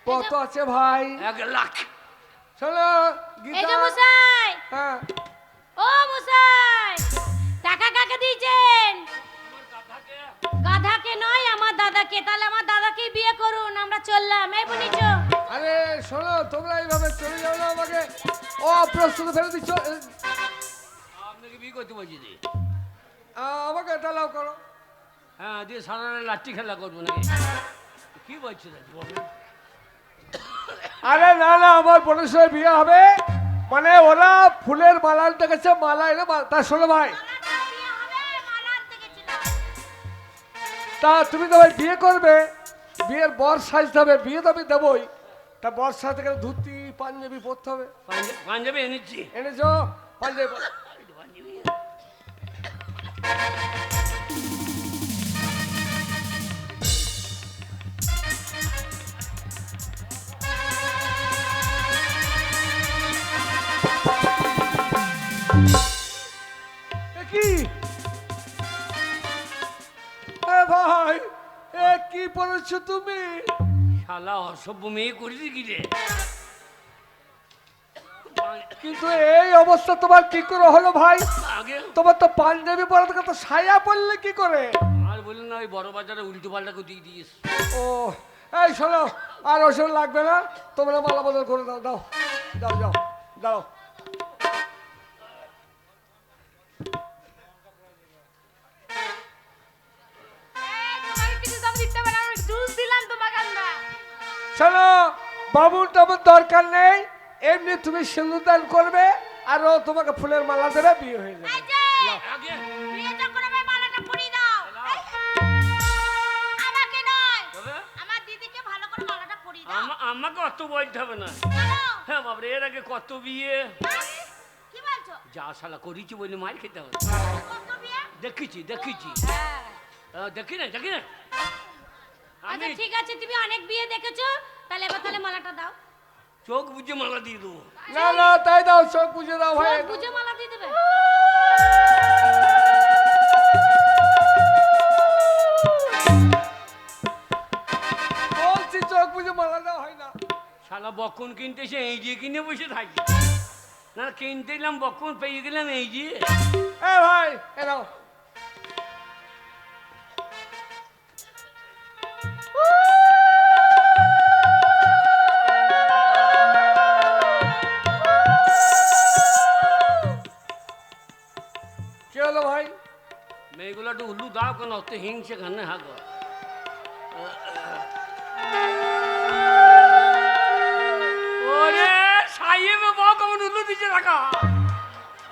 কত আছে ভাই? 1 লাখ। শোনো এই গীতা। যে মশাই, হ্যাঁ, ও মশাই, টাকা কাকে দিয়েছেন? গাধাকে নয়, আমার দাদাকে। তাহলে আমার দাদাকে বিয়ে করুন, আমরা চললাম। এই বুনিছো, আরে শোনো, তোমরা এইভাবে চলে যাও না, আমাকে অপ্রস্তুত ফেলে দিচ্ছ। আপনাকে বিয়ে করতে বলছি দি। আমাকে তালাও করো। হ্যাঁ, দিয়ে সারা রাত লাঠি খেলা করবো নাকি? কি বলছো দাদা বলো? আরে না না, আমার বোনের সঙ্গে বিয়ে হবে, মানে ওরা ফুলের মালা আনতে গেছে, মালা এনে তা শোনো ভাই, তা তুমি তো ভাই বিয়ে করবে, বিয়ের বর সাজতে হবে, বিয়ে তো আমি দেবই, তা বর সাজতে গেলে ধুতি পাঞ্জাবি পরতে হবে। পাঞ্জাবি এনেছি। এনেছো? পাঞ্জাবি পরো। পাঞ্জাবি এ কি? এ ভাই, এ কি পড়েছো তুমি? শালা অসভ্য মেয়ে করেছি কি রে? কিন্তু এই অবস্থা তোমার কি করে হলো ভাই? আগে তোমার তো পাঞ্জাবি পরা থেকে তো সায়া পরলে কি করে? আর বললেন না, ওই বড় বাজারে উল্টো পাল্টা করে দিয়ে দিয়েছে। ও, এই শোনো, আর ওসব লাগবে না, তোমরা মালা বদল করে দাও, দাও দাও, যাও দাও। শোনো, বাবুর টাবুর দরকার নেই, এমনি তুমি সিঁদুরদান করবে আর ও তোমাকে ফুলের মালা দেবে, বিয়ে হয়ে যাবে। এই যে, আগে বিয়েটা করে আমার মালাটা পরিয়ে দাও। আমাকে নয়, তবে আমার দিদিকে ভালো করে মালাটা পরিয়ে দাও। আমাকে অত বলতে হবে না। কেন? হ্যাঁ বাবরে, এর আগে কত বিয়ে কি বলছো? যা শালা করেছি বলে মার খেতে হবে। কত বিয়ে? দেখেছি হ্যাঁ। দেখি না আমি আচ্ছা ঠিক আছে, তুমি অনেক বিয়ে দেখেছো, তাহলে এবার তাহলে মালাটা দাও। চোখ বুঝে মালা দিয়ে দেবো। না না, তাই দাও, চোখ বুঝে দাও ভাই। চোখ বুঝে মালা দিয়ে দেবে। বলছি চোখ বুঝে মালা দেওয়া হয় না। শালা বকন কিনতে এসে এই যে কিনে বসে থাকি না, কিনতে এলাম বকন পেয়ে গেলাম এই যে। এ ভাই, এ নাও। কি হলো ভাই? মেয়েগুলো একটু উল্লু দাও কেন, অত হিংসে খানে হাগ। ওরে সাহেব বউ কেমন উল্লু দিচ্ছে থাকা,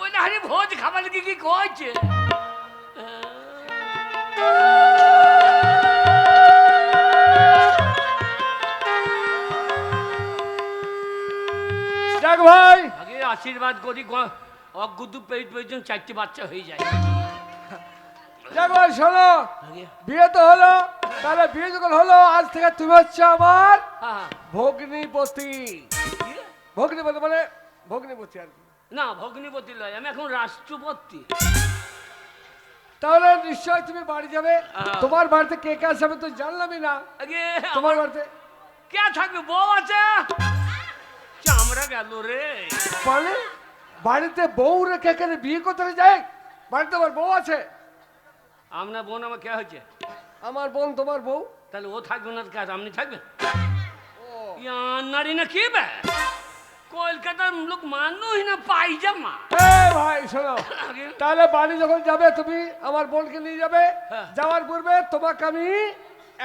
ওই না হারি ভোজ খাবার কি কইছে। যাক ভাই, আগে আশীর্বাদ করি, অগুদু পেট পেয়েছেন 4টে বাচ্চা হয়ে যায়। যাক ভাই, শোনো, আগে বিয়ে তো হলো, তাহলে বিয়ে যখন হলো, আজ থেকে তুমি হচ্ছে আমার হ্যাঁ ভগ্নিপতি। ভগ্নিপতি মানে ভগ্নিপতি আর কি। না ভগ্নিপতি লয়, আমি এখন রাষ্ট্রপতি। তাহলে নিশ্চয় তুমি বাড়ি যাবে। হ্যাঁ। তোমার বাড়িতে কে কে আসবে তো জানলামই না। আগে তোমার বাড়িতে কে থাকবে, বউ আছে, চামড়া গেল রে। মানে বাড়িতে বউ রেখে এখানে বিয়ে করতে যায়? বাড়িতে আমার বউ আছে। আপনার বোন আমার কে হয়েছে? আমার বোন তোমার বউ। তাহলে ও থাকবে না কাজ, আপনি থাকবেন? ও, নারী না কি বে, কলকাতার লোক মানুষ না পাইজামা। এই ভাই শোনো, আগে তাহলে বাড়ি যখন যাবে তুমি আমার বোনকে নিয়ে যাবে। হ্যাঁ। যাওয়ার পূর্বে তোমাকে আমি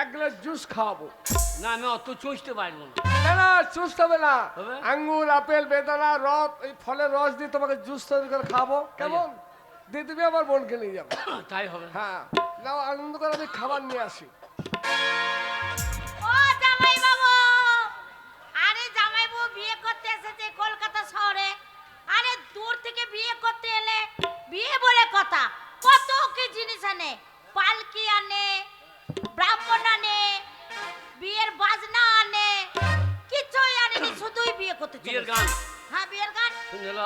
এক গ্লাস জুস খাওয়াবো। না আমি অত চুষতে পারবো না। না না, জুস হবে না, হবে? আঙ্গুর আপেল বেদানা রস, এই ফলের রস দিয়ে তোমাকে জুস তৈরি করে খাবো, কেমন? দিয়ে তুমি আমার বোনকে নিয়ে যাবে। তাই হবে। হ্যাঁ, নাও আনন্দ করে আমি খাবার নিয়ে আসি। ও জামাই বাবু, আরে জামাই বাবু বিয়ে করতে এসেছে কলকাতা শহরে। আরে দূর থেকে বিয়ে করতে এলে বিয়ে বলে কথা, কত কি জিনিস আনে, পালকি আনে, ব্রাহ্মণ আনে, বিয়ের বাজনা আনে, কিছুই আনেনি, শুধুই বিয়ে করতে চলে বিয়ের এসেছে। গান হ্যাঁ বিয়ের গান। শুনল?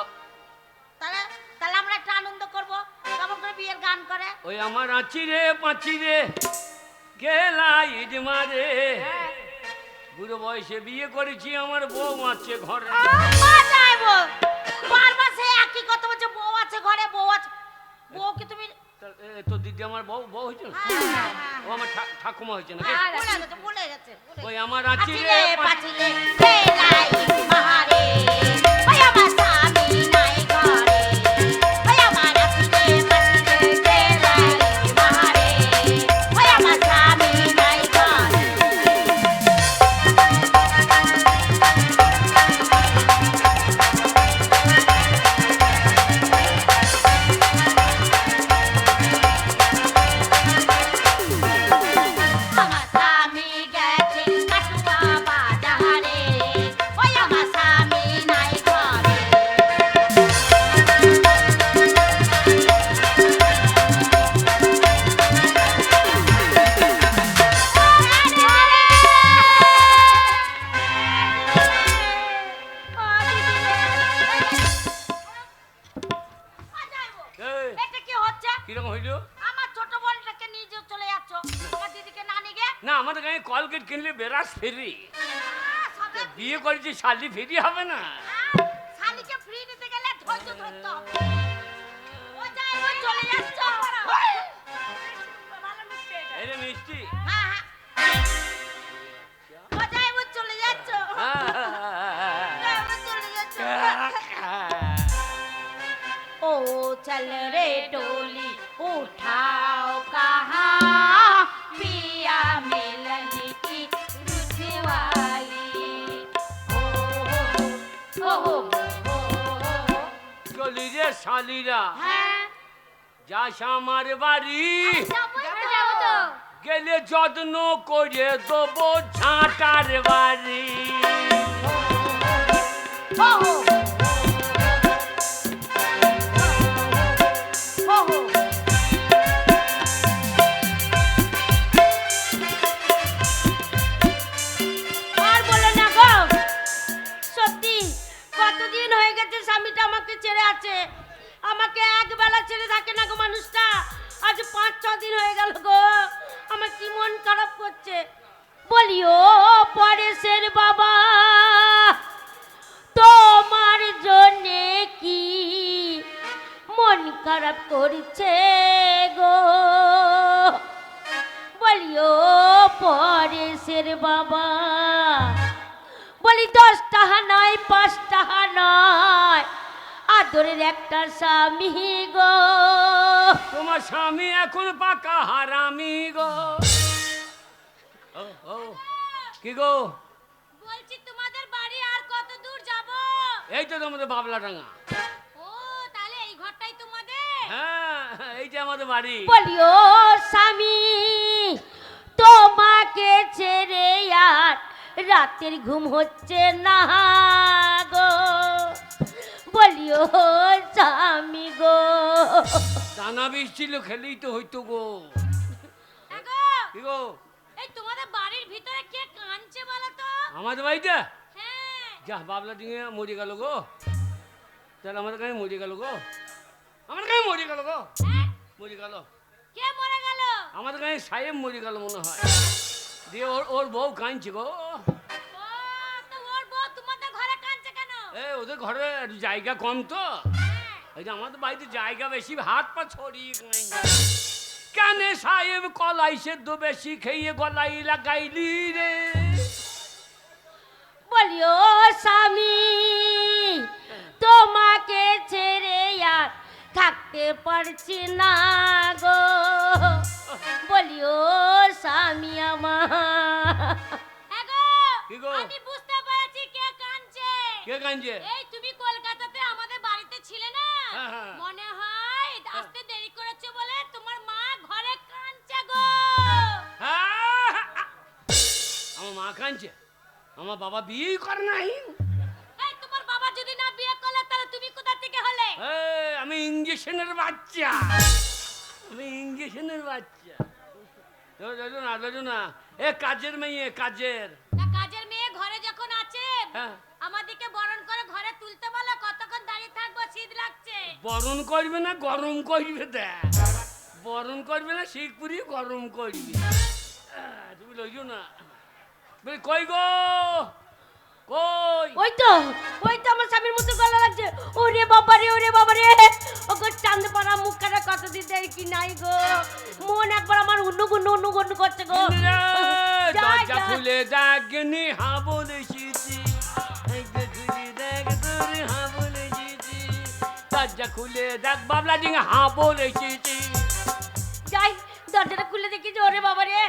তাহলে তাহলে আমরা একটা আনন্দ করব, কেমন করে বিয়ের গান করে। ওই আমার আঁচি রে পাঁচি রে গেলা ঈদ মারে, বুড়ো বয়সে বিয়ে করেছি, আমার বউ আছে ঘরে। যাইবো বারবার সে একই কথা বলছে, বউ আছে ঘরে, বউ আছে। বউ কি তুমি তো দিদি আমার বউ বউ হয়েছে না, ও আমার ঠাকুমা হয়েছে না। ভুলে গেছে। ওই আমার আঁচি রে পাঁচি পাচিলে বেলাই মারে, ওই আমার স্বামী নাই ঘরে, ওই আমার আচিলে পাচিলে বেলাই মারে, ওই আমার স্বামী নাই ঘরে। আমার স্বামী গেছে কাটুয়া বাজারে, ওই আমার স্বামী নাই ঘরে। এই, এটা কি হচ্ছে? কিরকম হইল? আমার ছোট বোনটাকে নিয়ে যে চলে যাচ্ছ, আমার দিদিকে না নিয়ে গে। না আমাদের গায়ে কলগেট কিনলে বেরাস ফেরি, সদা বিয়ে করেছি শালি ফেরি হবে না। শালিকে ফ্রি নিতে গেলে ধৈর্য ধরতে হবে। ও যাই ও চলে যাচ্ছ। ভালো মিষ্টি এটা। এই রে মিষ্টি। হ্যাঁ ও যাই ও চলে যাচ্ছ। যাই ও চলে যাচ্ছ। ओ चल रे डोली उठाओ कहाँ, पिया मिलन की रुठवाली। শালিরা হ্যাঁ যাস আমার বাড়ি যাবো তো গেলে যত্ন করে দেবো ঝাঁটার বাড়ি ওহো ওহো আর বলে না গো সত্যি কতদিন হয়ে গেছে স্বামীটা আমাকে ছেড়ে আছে আমাকে একবেলা ছেড়ে থাকে না গো মানুষটা আজ 5-6 দিন হয়ে গেল গো আমার কি মন খারাপ করছে বলিও পরেশের বাবা তোমার জন্যে কি মন খারাপ করছে গো বলিও পরেশের বাবা বলি 10 টাকা নয় 5 টাকা নয় আদরের একটা স্বামী গো তোমার স্বামী এখন পাকা হারামি গো ও ও কি গো বলছি তোমাদের বাড়ি আর কত দূর যাব এই তো তোমাদের বাবলা ডাঙ্গা ও তাহলে এই ঘরটাই তোমাদের হ্যাঁ এই যে আমাদের বাড়ি বলিও স্বামী তোমাকে ছেড়ে আর রাতের ঘুম হচ্ছে না গো বলিও স্বামী গো টানা বৃষ্টিল খেলেই তো হইতো গো কি গো এই তোমাদের বাড়ির ভিতরে কে কাঁদছে বলো তো আমাদের বাড়িতে হ্যাঁ যা বাবলা ডিঙে মরে গেল গো তাহলে আমাদের কাছে মরে গেল গো আমাদের কাছে মরে গেল গো মরে গেল কে মরে গেল আমাদের কাছে সাহেব মরে গেল মনে হয় দিয়ে ওর ওর বউ কাঁদছে গো ও তো ওর বউ তোমাদের ঘরে কাঁদছে কেন ওদের ঘরে একটু জায়গা কম তো এই যে আমাদের বাড়িতে জায়গা বেশি হাত পা ছড়িয়ে কেন সাহেব কলাই সেদ্ধ বেশি খেয়ে গলাই লাগাইলি রে বলিও স্বামী তোমাকে ছেড়ে আর থাকতে পারছি না গো বলিও স্বামী আমার কি গো? আমি বুঝতে পেরেছি কে কাঁদছে কে কাঁদছে এই তুমি কলকাতাতে আমাদের বাড়িতে ছিলে না হ্যাঁ, হ্যাঁ। মনে হয় আসতে দেরি করেছে বলে তোমার মা ঘরে কাঁদছে গো হ্যাঁ, আমার মা কাঁদছে আমার বাবা বিয়েই করে নাই এই তোমার বাবা যদি না বিয়ে করলে তাহলে তুমি কোথা থেকে হলে আমি ইঞ্জেকশনের বাচ্চা আমি ইঞ্জেকশনের বাচ্চা ধরো না এ কাজের মেয়ে কাজের তা কাজের মেয়ে ঘরে যখন আছে হ্যাঁ। আমাদেরকে বরণ করে ঘরে তুলতে বলে কতক্ষণ দাঁড়িয়ে থাকবো শীত লাগছে বরণ করবে না গরম করবে দেখ বরণ করবে না শিখপুরি গরম করবে তুমি লইছো না বলি কই গো কই ওই তো আমার স্বামীর মতো গলা লাগছে ওরে বাবা রে ও গো চাঁদ পাড়া মুখ কাটা কতদিন দেয় কি নাই গো মন একবার আমার উন্নু করছে গো দরজা যা। খুলে দেখনি হা বলেছি দেখ তোর হা বলেছি দরজা খুলে দেখ বাবলা ডিং হা বলেছি যাই দরজাটা খুলে দেখি যে ওরে বাবা রে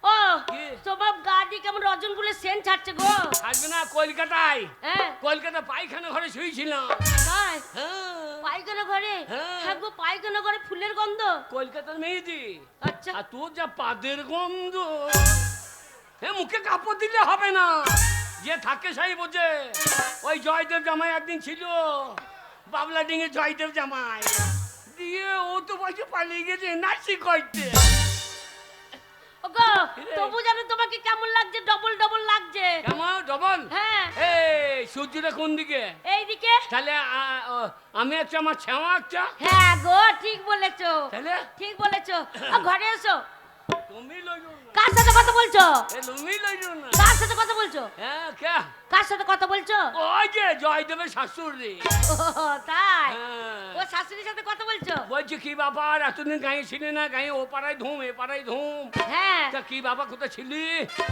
ও কি? তোমার গা দিয়ে কেমন রজন গুলো সেন ছাড়ছে গো আসবে না কলকাতায় হ্যাঁ কলকাতা পায়খানা ঘরে শুয়েছিলাম তাই হ্যাঁ পায়খানা ঘরে হ্যাঁ। হ্যাঁ গো পায়খানা ঘরে ফুলের গন্ধ কলকাতার মেয়েদি আচ্ছা আর তোর যা পাদের গন্ধ মুখে কাপড় দিলে হবে না যে থাকে সেই বোঝে ওই জয়দেব জামাই একদিন ছিল বাবলা ডিঙে জয়দেব জামাই দিয়ে ও তো বসে পালিয়ে গেছে নাচি করতে ওগো তবু জানো তোমাকে কেমন লাগছে ডবল লাগছে কেমন ডবল হ্যাঁ এই সূর্যটা কোন দিকে এইদিকে তাহলে আমি একটা আমার ছাওয়া একটা হ্যাঁ গো ঠিক বলেছো তাহলে ঠিক বলেছো ঘরে এসো তুমি লইলো না কার সাথে কথা বলছো তুমি লইলো না কার সাথে কথা বলছো হ্যাঁ কে কার সাথে কথা বলছো ওই যে জয়দেবের শাশুড়ি ও তাই হ্যাঁ। ও শাশুড়ির সাথে কথা বলছো বলছি কি ব্যাপার এতদিন গাঁয়ে ছিলে না গাঁয়ে ও পাড়ায় ধুম এ পাড়ায় ধুম হ্যাঁ তা কি বাবা কোথায় ছিলি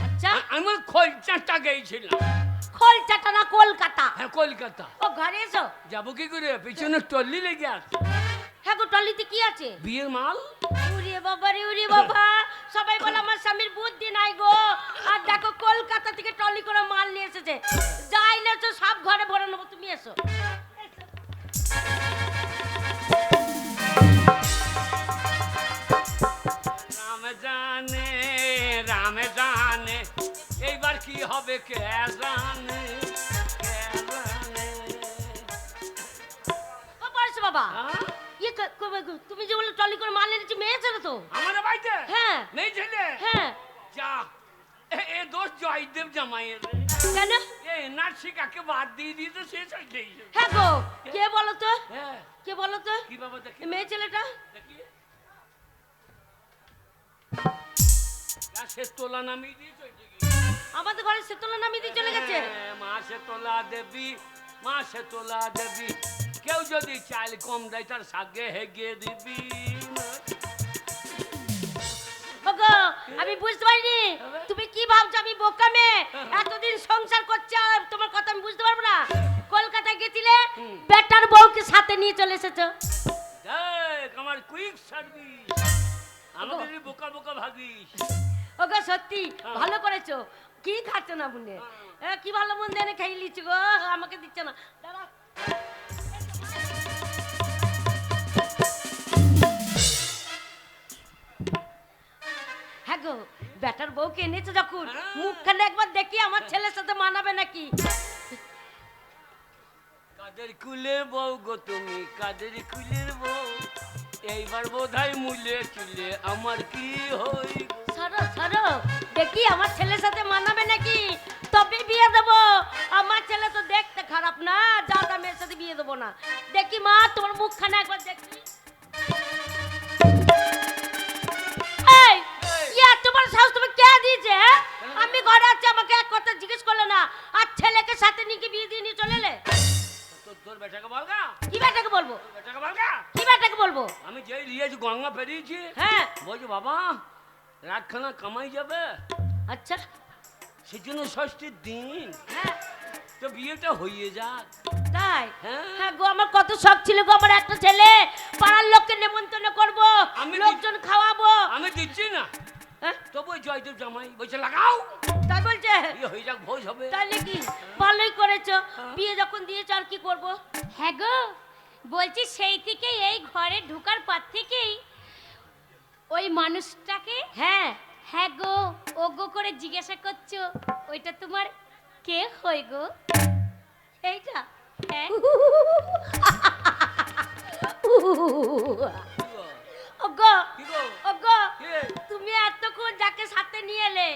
আচ্ছা আমি খোলচাটা গেছিলাম খোলচাটা না কলকাতা হ্যাঁ কলকাতা ও ঘরে এসো যাবো কি করে পিছনে টল্লি লেগে আছে হ্যাঁ গো টলিতে কি আছে বিয়ের মাল উড়িয়ে বাবা রে উড়িয়ে বাবা সবাই বলে আমার স্বামীর বুদ্ধি নাই গো। আর দেখো কলকাতা থেকে ট্রলি করে মাল নিয়ে এসেছে, যাই না তো সব ঘরে ভরে নেবো, তুমি এসো। রাম জানে এইবার কি হবে কে জানে, কে জানে। ও পরেশ বাবা, হ্যাঁ? তুমি যে বলে ট্রলি করে মাল এনেছি, মেয়ে ছেলে তো? আমাদের বাড়িতে হ্যাঁ নেই ছেলে? হ্যাঁ। যা এ দোষ জয়দেব জামাইয়ের। কেন? এই নার্সি কাকে বাদ দিয়ে দিয়েছে শেষ হয়ে গেছে। হ্যাঁ গো, কে বলো তো? হ্যাঁ কে বলো তো? কি বাবা দেখি মেয়ে ছেলেটা? দেখি সে তোলা নামিয়ে দিয়ে চলে গেছে। আমাদের ঘরে সেতলা নামিয়ে দিয়ে চলে গেছে। হ্যাঁ, মা সে তোলা দেবী, মা সে তোলা দেবী, কেউ যদি চাল কম দেয় তার সাগে হেগে দিবি। ওগো, আমি বুঝতে পারিনি তুমি কি ভাবছো আমি বোকা মেয়ে, এতদিন সংসার করছি আর তোমার কথা আমি বুঝতে পারবো না। কলকাতায় গেছিলে, বেটার বউকে সাথে নিয়ে চলে এসেছো। দেখ আমার কুইক সার্ভিস, আমাদের বোকা বোকা ভাগিস। ওগো সত্যি ভালো করেছো। কি খাচ্ছ না বুনে? কি ভালো মন্দ এনে খাই লিচ্ছি গো, আমাকে দিচ্ছে না। দাঁড়া। হ্যাঁ গো, বেটার বউকে এনেছো যখন মুখখানে একবার দেখি আমার ছেলের সাথে মানাবে নাকি। কাদের কুলের বউ গো তুমি, কাদের কুলের বউ, এইবার বোধহয় মুলে চুলে আমার কি হই। সরো সরো, দেখি আমার ছেলের সাথে মানাবে নাকি, তবে বিয়ে দেবো। আমার ছেলে তো দেখতে খারাপ না, যাতা মেয়ের সাথে বিয়ে দেবো না। দেখি মা তোমার মুখখানে একবার দেখি। এই, কি এত বড় সাহস তুমি কে দিয়েছে? আমি ঘরে আছি, আমাকে এক কথা জিজ্ঞেস করলে না, আর ছেলেকে সাথে নিয়ে বিয়ে দিয়ে নিয়ে চলে এলে। তোর বেটাকে বলগা, কি বেটাকে বলবো? বেটাকে বলগা, কি বেটাকে বলবো? আমি যেই লিয়েছি গঙ্গা পেরিয়েছি, হ্যাঁ বলছি বাবা রাতখানা কামাই যাবে, আচ্ছা সেজন্য ষষ্ঠীর দিন হ্যাঁ তো বিয়েটা হয়ে যাক। তাই? হ্যাঁ। হ্যাঁ গো, আমার কত শখ ছিল গো, আমার একটা ছেলে, পাড়ার লোককে নেমন্তন্ন করবো, আমি লোকজন খাওয়াবো। আমি দিচ্ছি না, হ্যাঁ? তবু ওই জয়দেব জামাই বলছে লাগাও, তাই বলছে? বিয়ে হয়ে যাক, ভোজ হবে। তাই নাকি? ভালোই করেছো, বিয়ে যখন দিয়েছো আর কি করবো। হ্যাঁ গো, বলছি সেই থেকে এই ঘরে ঢোকার পর থেকেই ওই মানুষটাকে হ্যাঁ হ্যাঁ গো ও গো করে জিজ্ঞাসা করছো, ওইটা তোমার কে হয় গো? এইটা হ্যাঁ ওগো কি গো? ওগো, কে? তুমি এতক্ষণ যাকে সাথে নিয়ে এলে,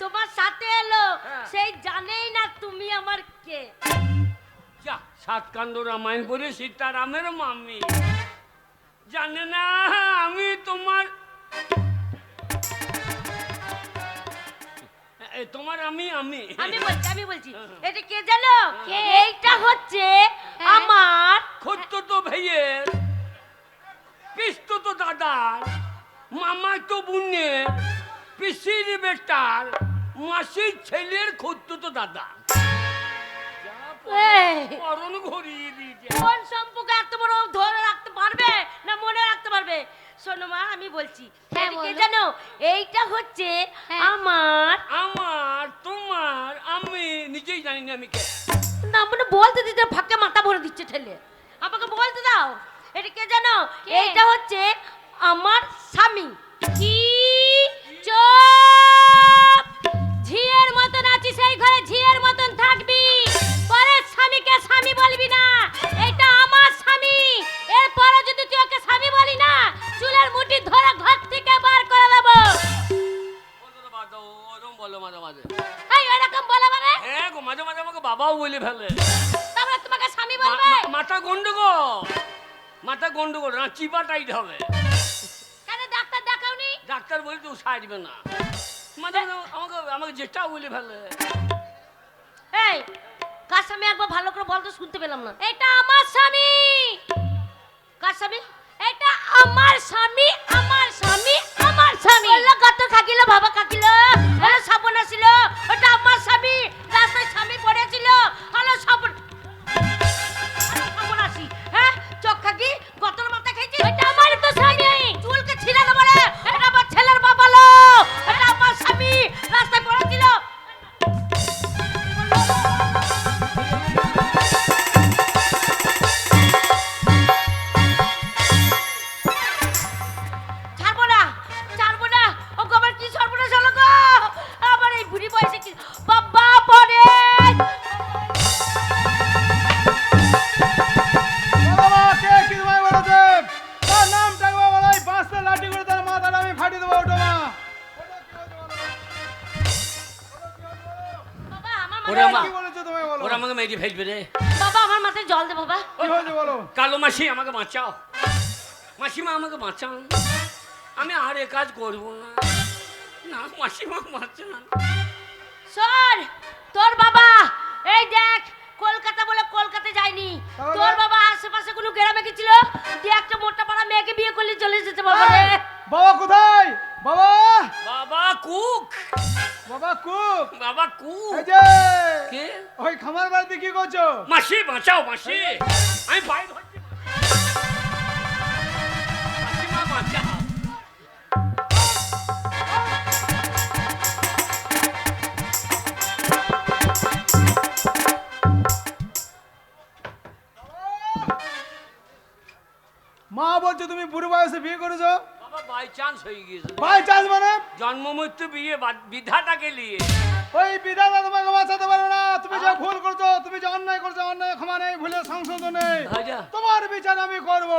তোমার সাথে এলো, হ্যাঁ। সেই জানেই না তুমি আমার কে। যা সাত কাণ্ড রামায়ণ পড়ে সীতারামের মামি জানে না আমি তোমার তোমার আমি আমি আমি বলছি এটা কে জানো? কে? এইটা হচ্ছে হ্যাঁ। আমার খদ্দ তো ভাইয়ের, পিস্ত তো দাদার, মামা তো বোনের, পিসির বেটার, মাসির ছেলের খদ্দ তো দাদা। এই, পরন ঘুরিয়ে দিয়েছে। কোন সম্পর্ক এত বড় ধরে রাখতে পারবে না মনে রাখতে পারবে? শোনো মা, আমি বলছি হ্যাঁ, এটা কে বলো। জানো? এইটা হচ্ছে হ্যাঁ। আমার আমার তোমার আমি নিজেই জানি না আমি কে। না মানে বলতে দিতে ফাঁকে মাথা ভরে দিচ্ছে ঠেলে, আমাকে বলতে দাও। এটা কে জানো? কে? এইটা হচ্ছে আমার স্বামী। কি চুপ! ঝিয়ের মতন আছিস সেই ঘরে, ঝিয়ের মতন থাকবি, পরের স্বামীকে স্বামী বলবি না। এটা আমার স্বামী, এরপরে যদি তুই ওকে স্বামী বলি না, চুলের মুঠি ধরে ঘর থেকে বার করে দেবো। ওরম বলো মাঝে মাঝে। এই এরকম বলে মানে? হ্যাঁ গো, মাঝে মাঝে আমাকে বাবাও বলে ফেলে। তারপরে তোমাকে স্বামী বলবে? মাথা গন্ডগোল, মাথা গন্ডগোল, চিপা টাইট হবে। কেন ডাক্তার দেখাওনি? ডাক্তার বলি তো সারবে না, মাঝে মাঝে আমাকে আমাকে যেটাও বলে ফেলে। এই কার স্বামী একবার ভালো করে বলতো, শুনতে পেলাম না। এটা আমার স্বামী, কার স্বামী? এটা আমার স্বামী, আমার স্বামী, আমার স্বামী। বললো কত খাকিলো বাবা খাকিলো, হলো সাবন আসিল, ওটা আমার স্বামী। রাস্তায় স্বামী পড়েছিল, হলো সাবন আসি। হ্যাঁ চোখ খাকি গতর মাথা খেয়েছি, এটা আমার তো স্বামী। চুলকে ছিঁড়ে দেবো রে। এটা আমার ছেলের বাবা লো, ওরা কি বলেছে তোমায় বলো? ওরা আমাকে মেরে ফেলবে রে। বাবা আমার মাথায় জল দে বাবা। কি হয়েছে বলো? কালো মাসি আমাকে বাঁচাও, মাসিমা আমাকে বাঁচাও, আমি আর এ কাজ করবো না, না মাসিমা বাঁচান। শোন তোর বাবা এই দেখ কলকাতা বলে কলকাতা যায়নি, তাহলে? তোর বাবা আশেপাশে কোনো গ্রামে গেছিল, দিয়ে একটা মোটা পাড়া মেয়েকে বিয়ে করলে চলে এসেছে বাবা রে। বাবা কোথায়? বাবা, বাবা কুক, বাবা কুক, বাবা কুক। এই যে কে? ওই খামার বাড়িতে কি করছো? মাসি বাঁচাও, মাসি আমি বাইরে হচ্ছি, মাসিমা বাঁচাও। মা বলছে তুমি বুড়ো বয়সে বিয়ে করেছো। বাবা বাই চান্স হয়ে গিয়েছে, বাই চান্স মানে? জন্ম মৃত্যু বিয়ে বিধাতাকে নিয়ে। ওই বিধাতা তোমাকে বাঁচাতে পারবে না। তুমি যে ভুল করছো, তুমি যে অন্যায় করছো, অন্যায় ক্ষমা নেই, ভুলের সংশোধন নেই। আচ্ছা। তোমার বিচার আমি করব।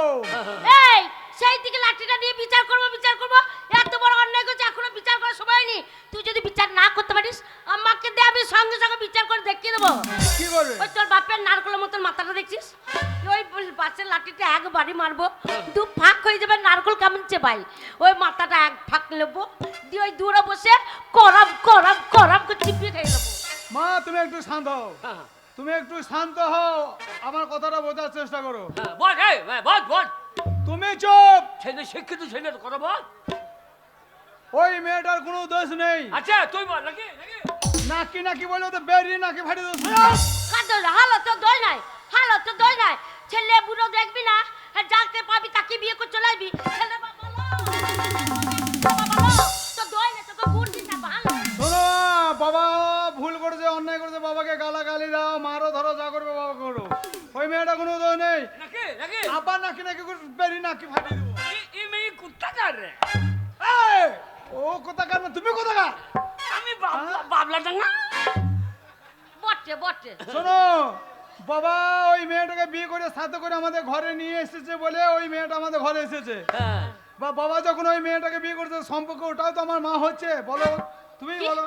এই সেই দিকে লাঠিটা নিয়ে বিচার করব, বিচার করব, এত বড় অন্যায় করছে এখনো বিচার করার সময় নেই। তুই যদি বিচার না করতে পারিস আমাকে দে, আমি সঙ্গে সঙ্গে বিচার করে দেখিয়ে দেবো। কি করবে? ওই তোর বাপের নারকলের মতন মাথাটা দেখছিস, ওই বাচ্চার লাঠিটা একবারই মারবো, দু ফাঁক হয়ে যাবে, নারকল কেমন চেপাই, ওই মাথাটা এক ফাঁক নেবো, দিয়ে ওই দূরে বসে করাম করাম করাম করে চিপিয়ে খেয়ে নেবো। মা তুমি একটু শান্ত হও, হ্যাঁ, তুমি একটু শান্ত হও, আমার কথাটা বোঝার চেষ্টা করো। হ্যাঁ, বল এই, বল বল। তুমি চুপ। ছেলে শিক্ষিত ছেলে, কথা বল। ওই মেয়েটার কোনো দোষ নেই। আচ্ছা তুই বল নাকি নাকি? নাকি নাকি বলে তো বেরিয়ে নাকি ফাটি দোষ। কাঁদল হালো তো দই নাই, হালো তো দই নাই, ছেলে বুড়ো দেখবি না, জানতে পাবি তাকে বিয়ে করে চলে আসবি। ছেলে বাবা তো দই না, তোকে গুড় দিতে ভালো। শোনো, বাবা ভুল করেছে, অন্যায় করেছে, বাবাকে গালাগালি দাও, মারো, ধরো, যা করবে বাবা করো। ওই মেয়েটা কোনো দোষ নেই। নাকি নাকি? আবার নাকি নাকি করে বেরিয়ে নাকি ফাটি দেবো। এই মেয়ে কুত্তা কার রে? এই, ও কোথাকার না, তুমি কোথাকার? আমি বাবলা ডাঙ্গা। বটে বটে। শোনো, বাবা ওই মেয়েটাকে বিয়ে করে সাথে করে আমাদের ঘরে নিয়ে এসেছে বলে ওই মেয়েটা আমাদের ঘরে এসেছে। হ্যাঁ, বা বাবা যখন ওই মেয়েটাকে বিয়ে করছে, সম্পর্ক ওটাও তো আমার মা হচ্ছে। বলো, তুমি বলো,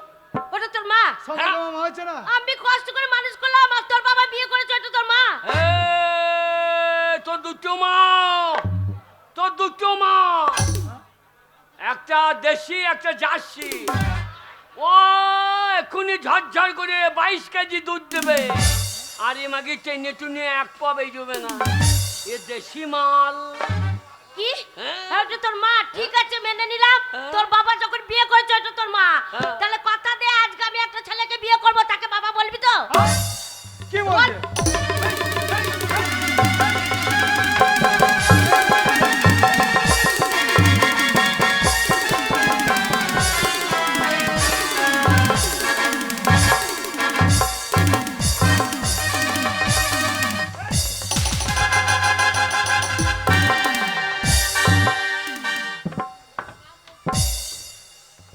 ওটা তোর মা? সম্পর্ক আমার মা হচ্ছে না? আমি কষ্ট করে মানুষ করলাম আর তোর বাবা বিয়ে করেছে, ওটা তোর মা? তোর দুটো মা, তোর দুটো মা, একটা দেশি একটা জার্সি। ও এক্ষুনি ঝরঝর করে 22 কেজি দুধ দেবে, আর এ মাকে টেনে টুনে এক পা বেরোবে না, এ দেশি মাল। কি? হ্যাঁ। ওটা তোর মা? ঠিক আছে মেনে নিলাম, হ্যাঁ। তোর বাবা যখন বিয়ে করেছে ওটা তোর মা। হ্যাঁ। তাহলে কথা দে আজকে আমি একটা ছেলেকে বিয়ে করব, তাকে বাবা বলবি তো? কি বলছে?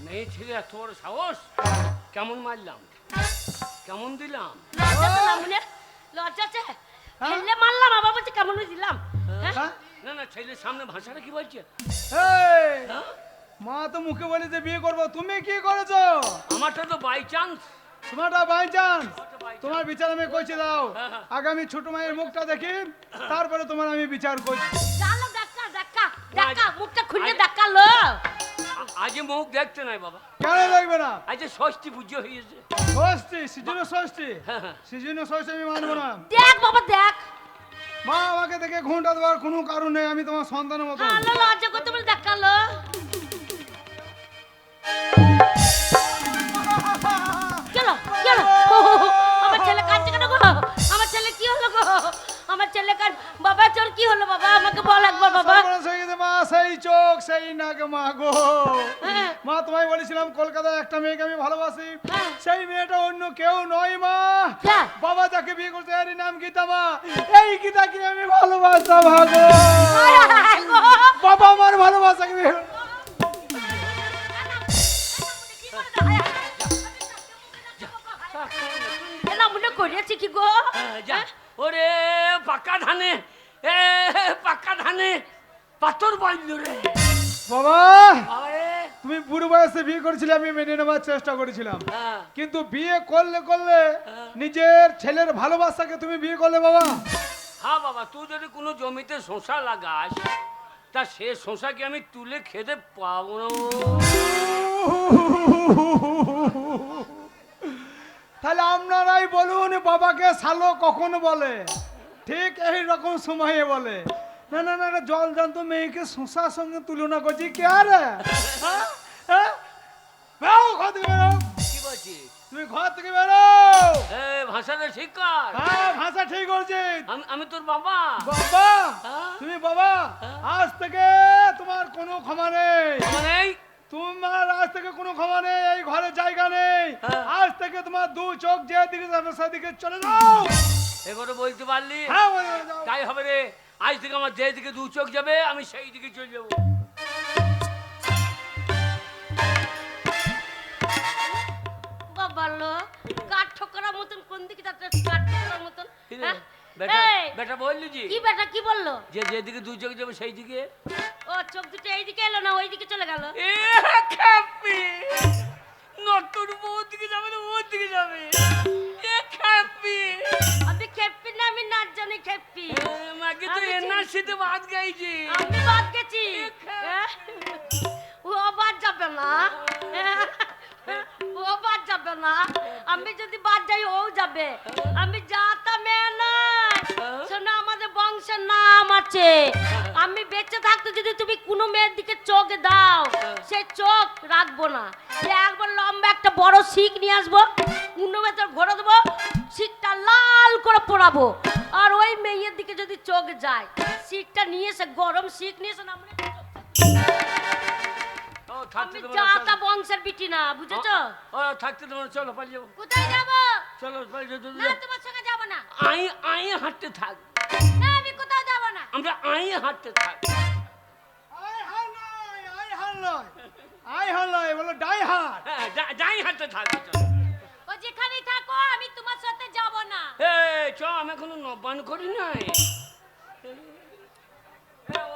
মেয়ে ছেলে এত বড় সাহস, কেমন মারলাম, কেমন দিলাম? লজ্জা তো না মনে? লজ্জা আছে? ফেললে মারলাম, বাবা বলছে কেমন দিলাম। হ্যাঁ? হ্যাঁ? না না, ছেলের সামনে ভাষাটা কি বলছে? এই, হ্যাঁ? মা তো মুখে বলেছে বিয়ে করবো, তুমি কি করেছো? আমারটা তো বাই চান্স। তোমারটা বাই চান্স। তোমার বিচার আমি করছি দাও। হ্যাঁ, হ্যাঁ। আগামী ছোট মায়ের মুখটা দেখি, তারপরে তোমার আমি বিচার করছি। চালো দেখা দেখা দেখা, মুখটা খুলে দেখালো। আজ মুখ দেখতে নাই বাবা, কেন দেখবে না? আজ ষষ্ঠী পুজো হয়েছে। ষষ্ঠী, সিজনে ষষ্ঠী, হ্যাঁ, হ্যাঁ। সিজনে ষষ্ঠী আমি মানবো না। দেখ বাবা দেখ, মা আমাকে দেখে ঘুমটা দেওয়ার কোনো কারণ নেই, আমি তোমার সন্তানের মতো। আলো লজ্জা করতে বলে দেখালো। চলো চলো, আমার ছেলে কাঁদছে কেন গো? আমার ছেলে কি হলো গো? আমার ছেলে কার বাবা, চল কি হলো বাবা, আমাকে বল একবার বাবা। সর্বনাশ হয়ে গেছে মা, সেই চোখ সেই নাক মা গো। হ্যাঁ। মা তোমায় বলেছিলাম কলকাতায় একটা মেয়েকে আমি ভালোবাসি, হ্যাঁ। সেই মেয়েটা অন্য কেউ নয় মা। হ্যাঁ। বাবা যাকে বিয়ে করতে এর নাম গীতা মা। এই গীতাকে আমি ভালোবাসতাম ভাগো। বাবা আমার ভালোবাসাকে বিয়ে- এলা মনে করেছি কি গো? যা, ওরে পাকা ধানে, পাকা ধানে পাথর বাঁধল রে বাবা বাবারে। তুমি বুড়ো বয়সে বিয়ে করেছিলে, আমি মেনে নেওয়ার চেষ্টা করেছিলাম, হ্যাঁ কিন্তু বিয়ে করলে করলে নিজের ছেলের ভালোবাসাকে তুমি বিয়ে করলে বাবা। হ্যাঁ বাবা, তুই যদি কোনো জমিতে শশা লাগাস তা সে শশাকে আমি তুলে খেতে পাবো না। তাহলে আপনারাই বলুন বাবাকে শালো কখন বলে? ঠিক এই রকম সময়ে বলে। না না না না, জল জান্ত মেয়েকে শশার সঙ্গে তুলনা করছি কে? আরে বেরো ঘর থেকে, বেরো। কি বলছিস? তুমি ঘর থেকে বেরো। ভাষাটা ঠিক কর। হ্যাঁ, ভাষা ঠিক করছি। আমি তোর বাবা। বাবা, হ্যাঁ? তুমি বাবা, আজ থেকে তোমার কোনো ক্ষমা নেই। মানে তোমার আজ থেকে কোনো ক্ষমা নেই, এই ঘরে জায়গা নেই। হ্যাঁ। আজ থেকে তোমার দু চোখ যে দিকে যাবে সেদিকে চলে যাও। এবারে বলতে পারলি? হ্যাঁ, বলে যাও। তাই হবে রে। আজ থেকে আমার যে দিকে দু চোখ যাবে আমি সেই দিকে চলে যাবো। বাবা লো কাঠ ঠোকরার মতন কোন দিকে যাচ্ছে? কাঠ ঠোকরার মতন। কি রে? হ্যাঁ? বেটা এই, বেটা বললি জি কি বেটা কি বললো? যে যেদিকে দু চোখ যাবে সেই দিকে। ও চোখ দুটো এইদিকে এলো না ওইদিকে চলে গেল। এ খ্যাপি, নটুর বউর দিকে যাবে না ওর দিকে যাবে। এ খ্যাপি, আমি খেপি না, আমি নাচ জানি খেপি। মাকে তো আমি এনআরসিতে বাদ গাইছি। আমি বাদ গেছি। হ্যাঁ? ও বাদ যাবে না, ও বাদ যাবে না। আমি যদি বাদ যাই ও যাবে। আমি যাতা মেয়ে নয়, শোনো আমাদের বংশের নাম আছে। আমি বেঁচে থাকতে যদি তুমি কোনো মেয়ের দিকে চোখ দাও সেই চোখ রাখবো না। একবার লম্বা একটা বড় শিক নিয়ে আসবো, উনো ভেতর ভরে দেবো, শিকটা লাল করে পোড়াবো। আর ওই মেয়ের দিকে যদি চোখ যায়, শিকটা নিয়ে এসে গরম শিক নিয়ে এসে নামলে ও থাকতে আমি দেবো না, যাতা চলো। বংশের বিটি না, বুঝেছো? ও থাকতে দেবো না, চলো পালিয়ে যাবো। কোথায় যাবো? চলো পালিয়ে যাবো, না তোমার সঙ্গে যাবো না। আই আই হাঁটতে থাক। না আমি কোথাও যাবো না। আমরা আই হাঁটতে থাক। আই হাল নয়, আই হাল নয়, আই হাল নয়, বলো ডাই হাল। হ্যাঁ, যাই হাঁটতে থাক। ও যেখানেই থাকো আমি তোমার সাথে যাবো না। এই চ, আমি এখনো নবান করি নাই।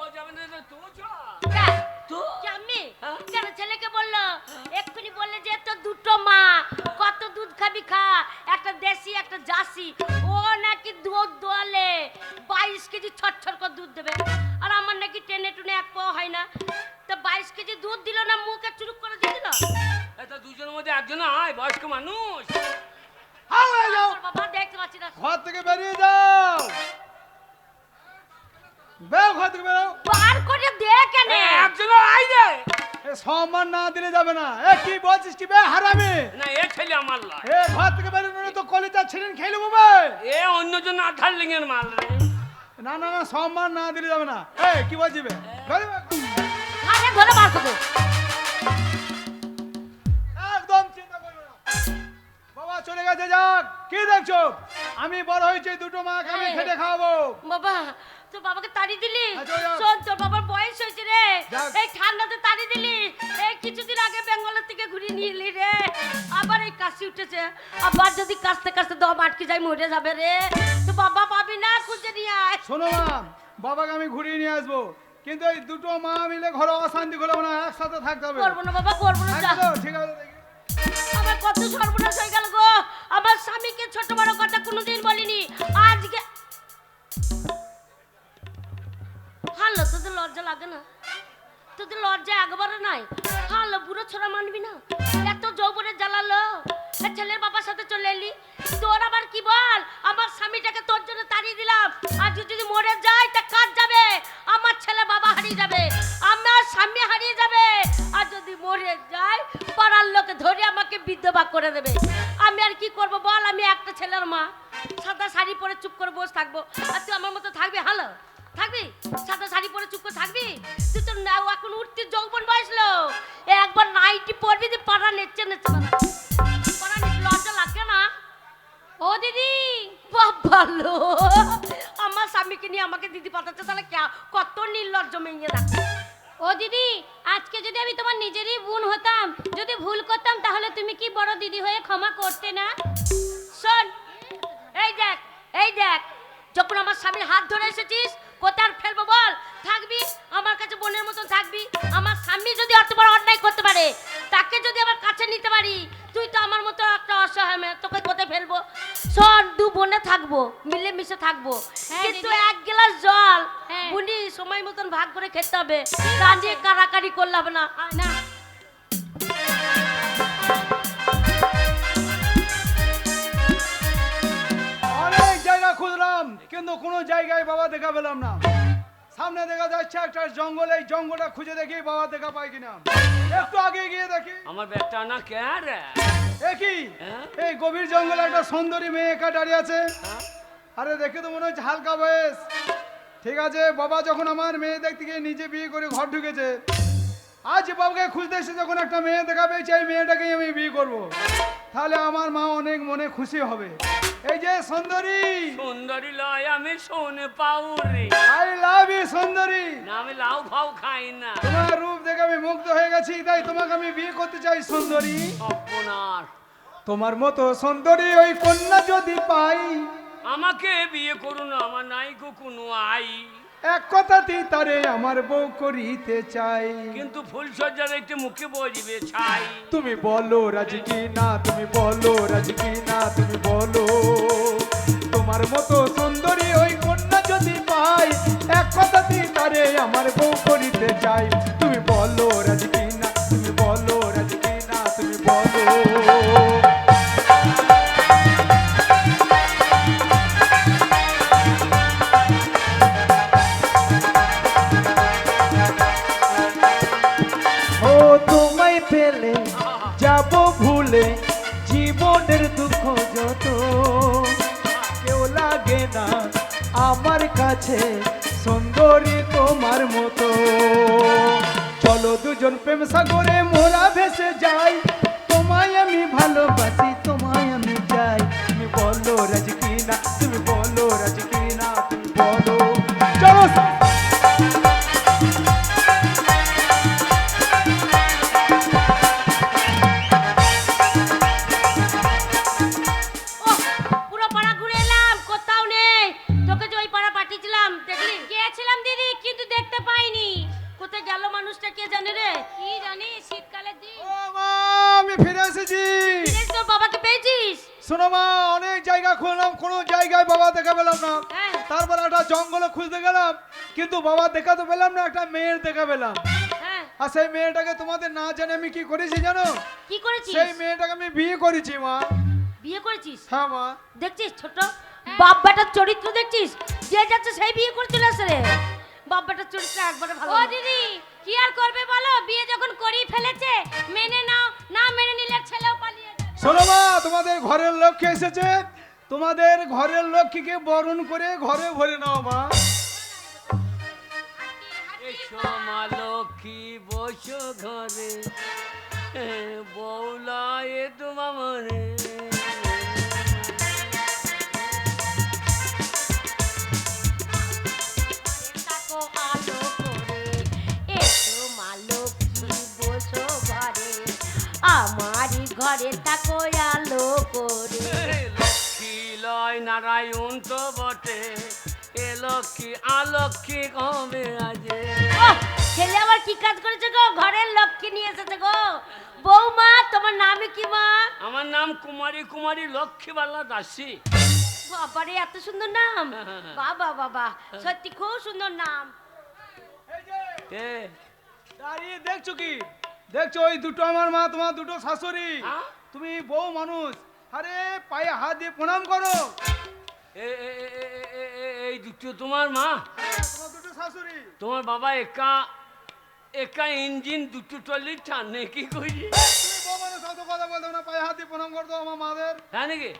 ও যাবে না, তুই চ। ব্যাস, তো কি আমি? হ্যাঁ? কেন ছেলেকে বললো? এক্ষুনি বললে যে তোর দুটো মা, কত দুধ খাবি খা, একটা দেশি একটা জার্সি। ও নাকি দুধ দোয়ালে 22 কেজি ছটছট করে দুধ দেবে। আর আমার নাকি টেনে টুনে এক পাও হয় না। তো 22 কেজি দুধ দিল না, মুখে চুরুক করে দিয়ে দিল। এটা দুজনের মধ্যে একজন আয়, বয়স্ক মানুষ। হাল হয়ে যাও, তোর বাবা দেখতে পাচ্ছি না। ঘর থেকে বেরিয়ে যাও। বেরো ঘর থেকে, বেরো। বার করে দে কেন? একজন আয় রে। এ সম্মান না দিলে যাবে না। এ কি বলছিস কি বে হারামি? না, এ ছেলে আমার লয়। এ ঘর থেকে বেরোনো না তো কলিজা ছিলেন খেয়ে নেবো বে। এ অন্যজন আঠার লিঙ্গের মাল রে। না না না, সম্মান না দিলে যাবে না। এই কি বলছি বে? ধরে বে। আরে ধরে বার করে দে। একদম চিন্তা করবে না। বাবা চলে গেছে, যাক। কি দেখছো? আমি বড় হয়েছি, দুটো মাকে আমি খেটে খাওয়াবো। বাবা তোর বাবাকে তাড়ি দিলি? আচ্ছা, যাও। শোন তোর বাবার বয়স হয়েছে রে। যাক। এই ঠান্ডাতে তাড়ি দিলি। এই কিছুদিন আগে বেঙ্গলের থেকে ঘুরিয়ে নিয়ে এলি রে। আবার এই কাশি উঠেছে। আবার যদি কাশতে কাশতে দম আটকে যায় মরে যাবে রে। তো বাবা পাবি না, খুঁজে নিয়ে আয়। শোনো মা, বাবাকে আমি ঘুরিয়ে নিয়ে আসবো, কিন্তু এই দুটো মা মিলে ঘরে অশান্তি করবো না, একসাথে থাকতে হবে। করবো না বাবা, করবো না, যা। থাকবে তো? ঠিক আছে, দেখি। আমার কত সর্বনাশ হয়ে গেল গো। আমার স্বামীকে ছোট বড় কথা কোনোদিন বলিনি, আজকে। হালো তোদের লজ্জা লাগে না? তোদের লজ্জা একবারও নাই? হালো বুড়ো ছোড়া মানবি না? এত যৌবনে জ্বালালো, এ ছেলের বাবার সাথে চলে এলি। তোর আবার কি বল? আমার স্বামীটাকে তোর জন্য তাড়িয়ে দিলাম। আজ যদি মরে যায় তা কাজ যাবে, আমার ছেলে বাবা হারিয়ে যাবে, আমার স্বামী হারিয়ে যাবে। আর যদি মরে যায় পাড়ার লোকে ধরে আমাকে বিধবা করে দেবে। আমি আর কি করব বল? আমি একটা ছেলের মা, সাদা শাড়ি পরে চুপ করে বসে থাকবো। আর তুই আমার মতো থাকবি? হালো থাকবি? সাদা শাড়ি পরে চুপ করে থাকবি? তুই তো না, এখন উঠতি যৌবন বয়সলো, একবার নাইটি পরবি যে পাড়া নেচে নেচে পাড়া নেচে, লজ্জা লাগে না? ও দিদি ভালো, আমার স্বামীকে নিয়ে আমাকে দিদি পাঠাচ্ছে, তাহলে কত নির্লজ্জ মেয়ে রাখে। ও দিদি, আজকে যদি আমি তোমার নিজেরই বোন হতাম, যদি ভুল করতাম তাহলে তুমি কি বড় দিদি হয়ে ক্ষমা করতে না? শোন, এই দেখ, এই দেখ, যখন আমার স্বামীর হাত ধরে এসেছিস কোথায় ফেলবো বল? থাকবি, আমার কাছে বোনের মতন থাকবি। আমার স্বামী যদি অত বড় অন্যায় করতে পারে, তাকে যদি আমার কাছে নিতে পারি, তুই তো আমার মতো একটা অসহায় মেয়ে, তোকে কোথায় ফেলবো? শোন, দু বোনে থাকবো, মিলে মিশে থাকবো, কিন্তু এক গ্লাস জল বুনি সময় মতন ভাগ করে খেতে হবে। তা নিয়ে কারাকারি করলে হবে না। না অনেক জায়গা খুঁজলাম কিন্তু কোনো জায়গায় বাবা দেখা পেলাম না। সামনে দেখা যাচ্ছে একটা জঙ্গল, এই জঙ্গলটা খুঁজে দেখি বাবা দেখা পাই কিনা। একটু আগে গিয়ে দেখি। আমার ব্যাগটা না কে রে? একই হ্যাঁ? এই গভীর জঙ্গলে একটা সুন্দরী মেয়ে একা দাঁড়িয়ে আছে। আরে দেখে তো মনে হচ্ছে হালকা বয়স। ঠিক আছে, বাবা যখন আমার মেয়ে দেখতে গিয়ে নিজে বিয়ে করে ঘর ঢুকেছে, আজ বাবাকে খুঁজতে এসে যখন একটা মেয়ে দেখা পেয়েছে, এই মেয়েটাকেই আমি বিয়ে করব। তাহলে আমার মা অনেক মনে খুশি হবে। এই যে সুন্দরী, সুন্দরী লয়, আমি শোনে পাউরি। আই লাভ ইউ সুন্দরী। না, আমি লাউ ফাউ খাই না। তোমার রূপ দেখে আমি মুগ্ধ হয়ে গেছি, তাই তোমাকে আমি বিয়ে করতে চাই সুন্দরী। অপনার তোমার মতো সুন্দরী ওই কন্যা যদি পাই, আমাকে বিয়ে করুন, আমার নাই গো কোনো আই। এক কথাতেই তারে আমার বউ করিতে চাই। কিন্তু ফুলসজ্জার একটু মুখে বসবে ছাই। তুমি বলো রাজি কি না, তুমি বলো রাজি কি না, তুমি বলো। তোমার মতো সুন্দরী ওই কন্যা যদি পাই, এক কথাতেই তারে আমার বউ করিতে চাই। তুমি বলো রাজি কি না, তুমি বলো রাজি কি না, তুমি বলো। ও তোমায় পেলে যাব ভুলে জীবনের দুঃখ যত, কেউ লাগে না আমার কাছে সুন্দরী তোমার মতো। চলো দুজন প্রেম সাগরে মোরা ভেসে যাই, তোমায় আমি ভালোবাসি, তোমায় আমি চাই। তুমি বলো রাজি কি না, তুমি বলো রাজি কি না, তুমি বলো। চলো ওহ, পুরো পাড়া ঘুরে এলাম, কোথাও নেই। তোকে যে ওই পাড়া পাঠিয়েছিলাম, দেখলি? গিয়েছিলাম দিদি, কিন্তু দেখতে পাইনি। কোথায় গেল মানুষটা কে জানে রে? কি জানি, শীতকালের দিন। ও মা, আমি ফিরে এসেছি। বিদেশ তোর বাবাকে পেয়েছিস? শোনো মা, অনেক জায়গা খুঁজলাম, কোনো জায়গায় বাবা দেখা পেলাম না। হ্যাঁ। তারপর একটা জঙ্গলে খুঁজতে গেলাম, কিন্তু বাবা দেখা তো পেলাম না, একটা মেয়ের দেখা পেলাম। হ্যাঁ। আর সেই মেয়েটাকে তোমাদের না জানে আমি কি করেছি জানো? কি করেছিস? সেই মেয়েটাকে আমি বিয়ে করেছি মা। বিয়ে করেছিস? হ্যাঁ মা। দেখছিস ছোট বাপ বেটার চরিত্র দেখছিস? যে যাচ্ছে সেই বিয়ে করে চলে আসে রে। বাপ বেটার চরিত্র একবারে ভালো। ও দিদি, কি আর করবে বলো, বিয়ে যখন করেই ফেলেছে, মেনে নাও, না মেনে নিলে ছেলেও পালিয়ে যাবে। শোনো মা, তোমাদের ঘরের লক্ষ্মী এসেছে, তোমাদের ঘরের লক্ষ্মীকে বরণ করে ঘরে ভরে নাও মা। এসো মা লক্ষ্মী বসো ঘরে, বৌলায় তোমা মনে। তাকো আলো করে, এসো মা লক্ষ্মী বসো ঘরে, আমারই ঘরে তাকো আলো করে। লক্ষ্মী লয় নারায়ণ তো বটে, এ লক্ষ্মী অলক্ষ্মী কবে আজে। ওহ, ছেলে আবার কি কাজ করেছে গো? ঘরের লক্ষ্মী নিয়ে এসেছে গো। বৌমা, তোমার নাম কি মা? আমার নাম কুমারী, কুমারী লক্ষ্মীবালা দাসী। বাবারে, এত সুন্দর নাম! বাবা বাবা, সত্যি খুব সুন্দর নাম। এই যে এ, দাঁড়িয়ে দেখছো কি? দেখছো ওই দুটো আমার মা, তোমার দুটো শাশুড়ি। হ্যাঁ? তুমি বউ মানুষ, আরে পায়ে হাত দিয়ে প্রণাম করো। এই দুটো তোমার মা? তোমার দুটো শাশুড়ি। তোমার বাবা একা একা ইঞ্জিন দুটো টলি টানে কি করি? তুমি বউ মানুষ, অত কথা বলতে না, পায়ে হাত দিয়ে প্রণাম করতো আমার মাদের। হ্যাঁ নাকি?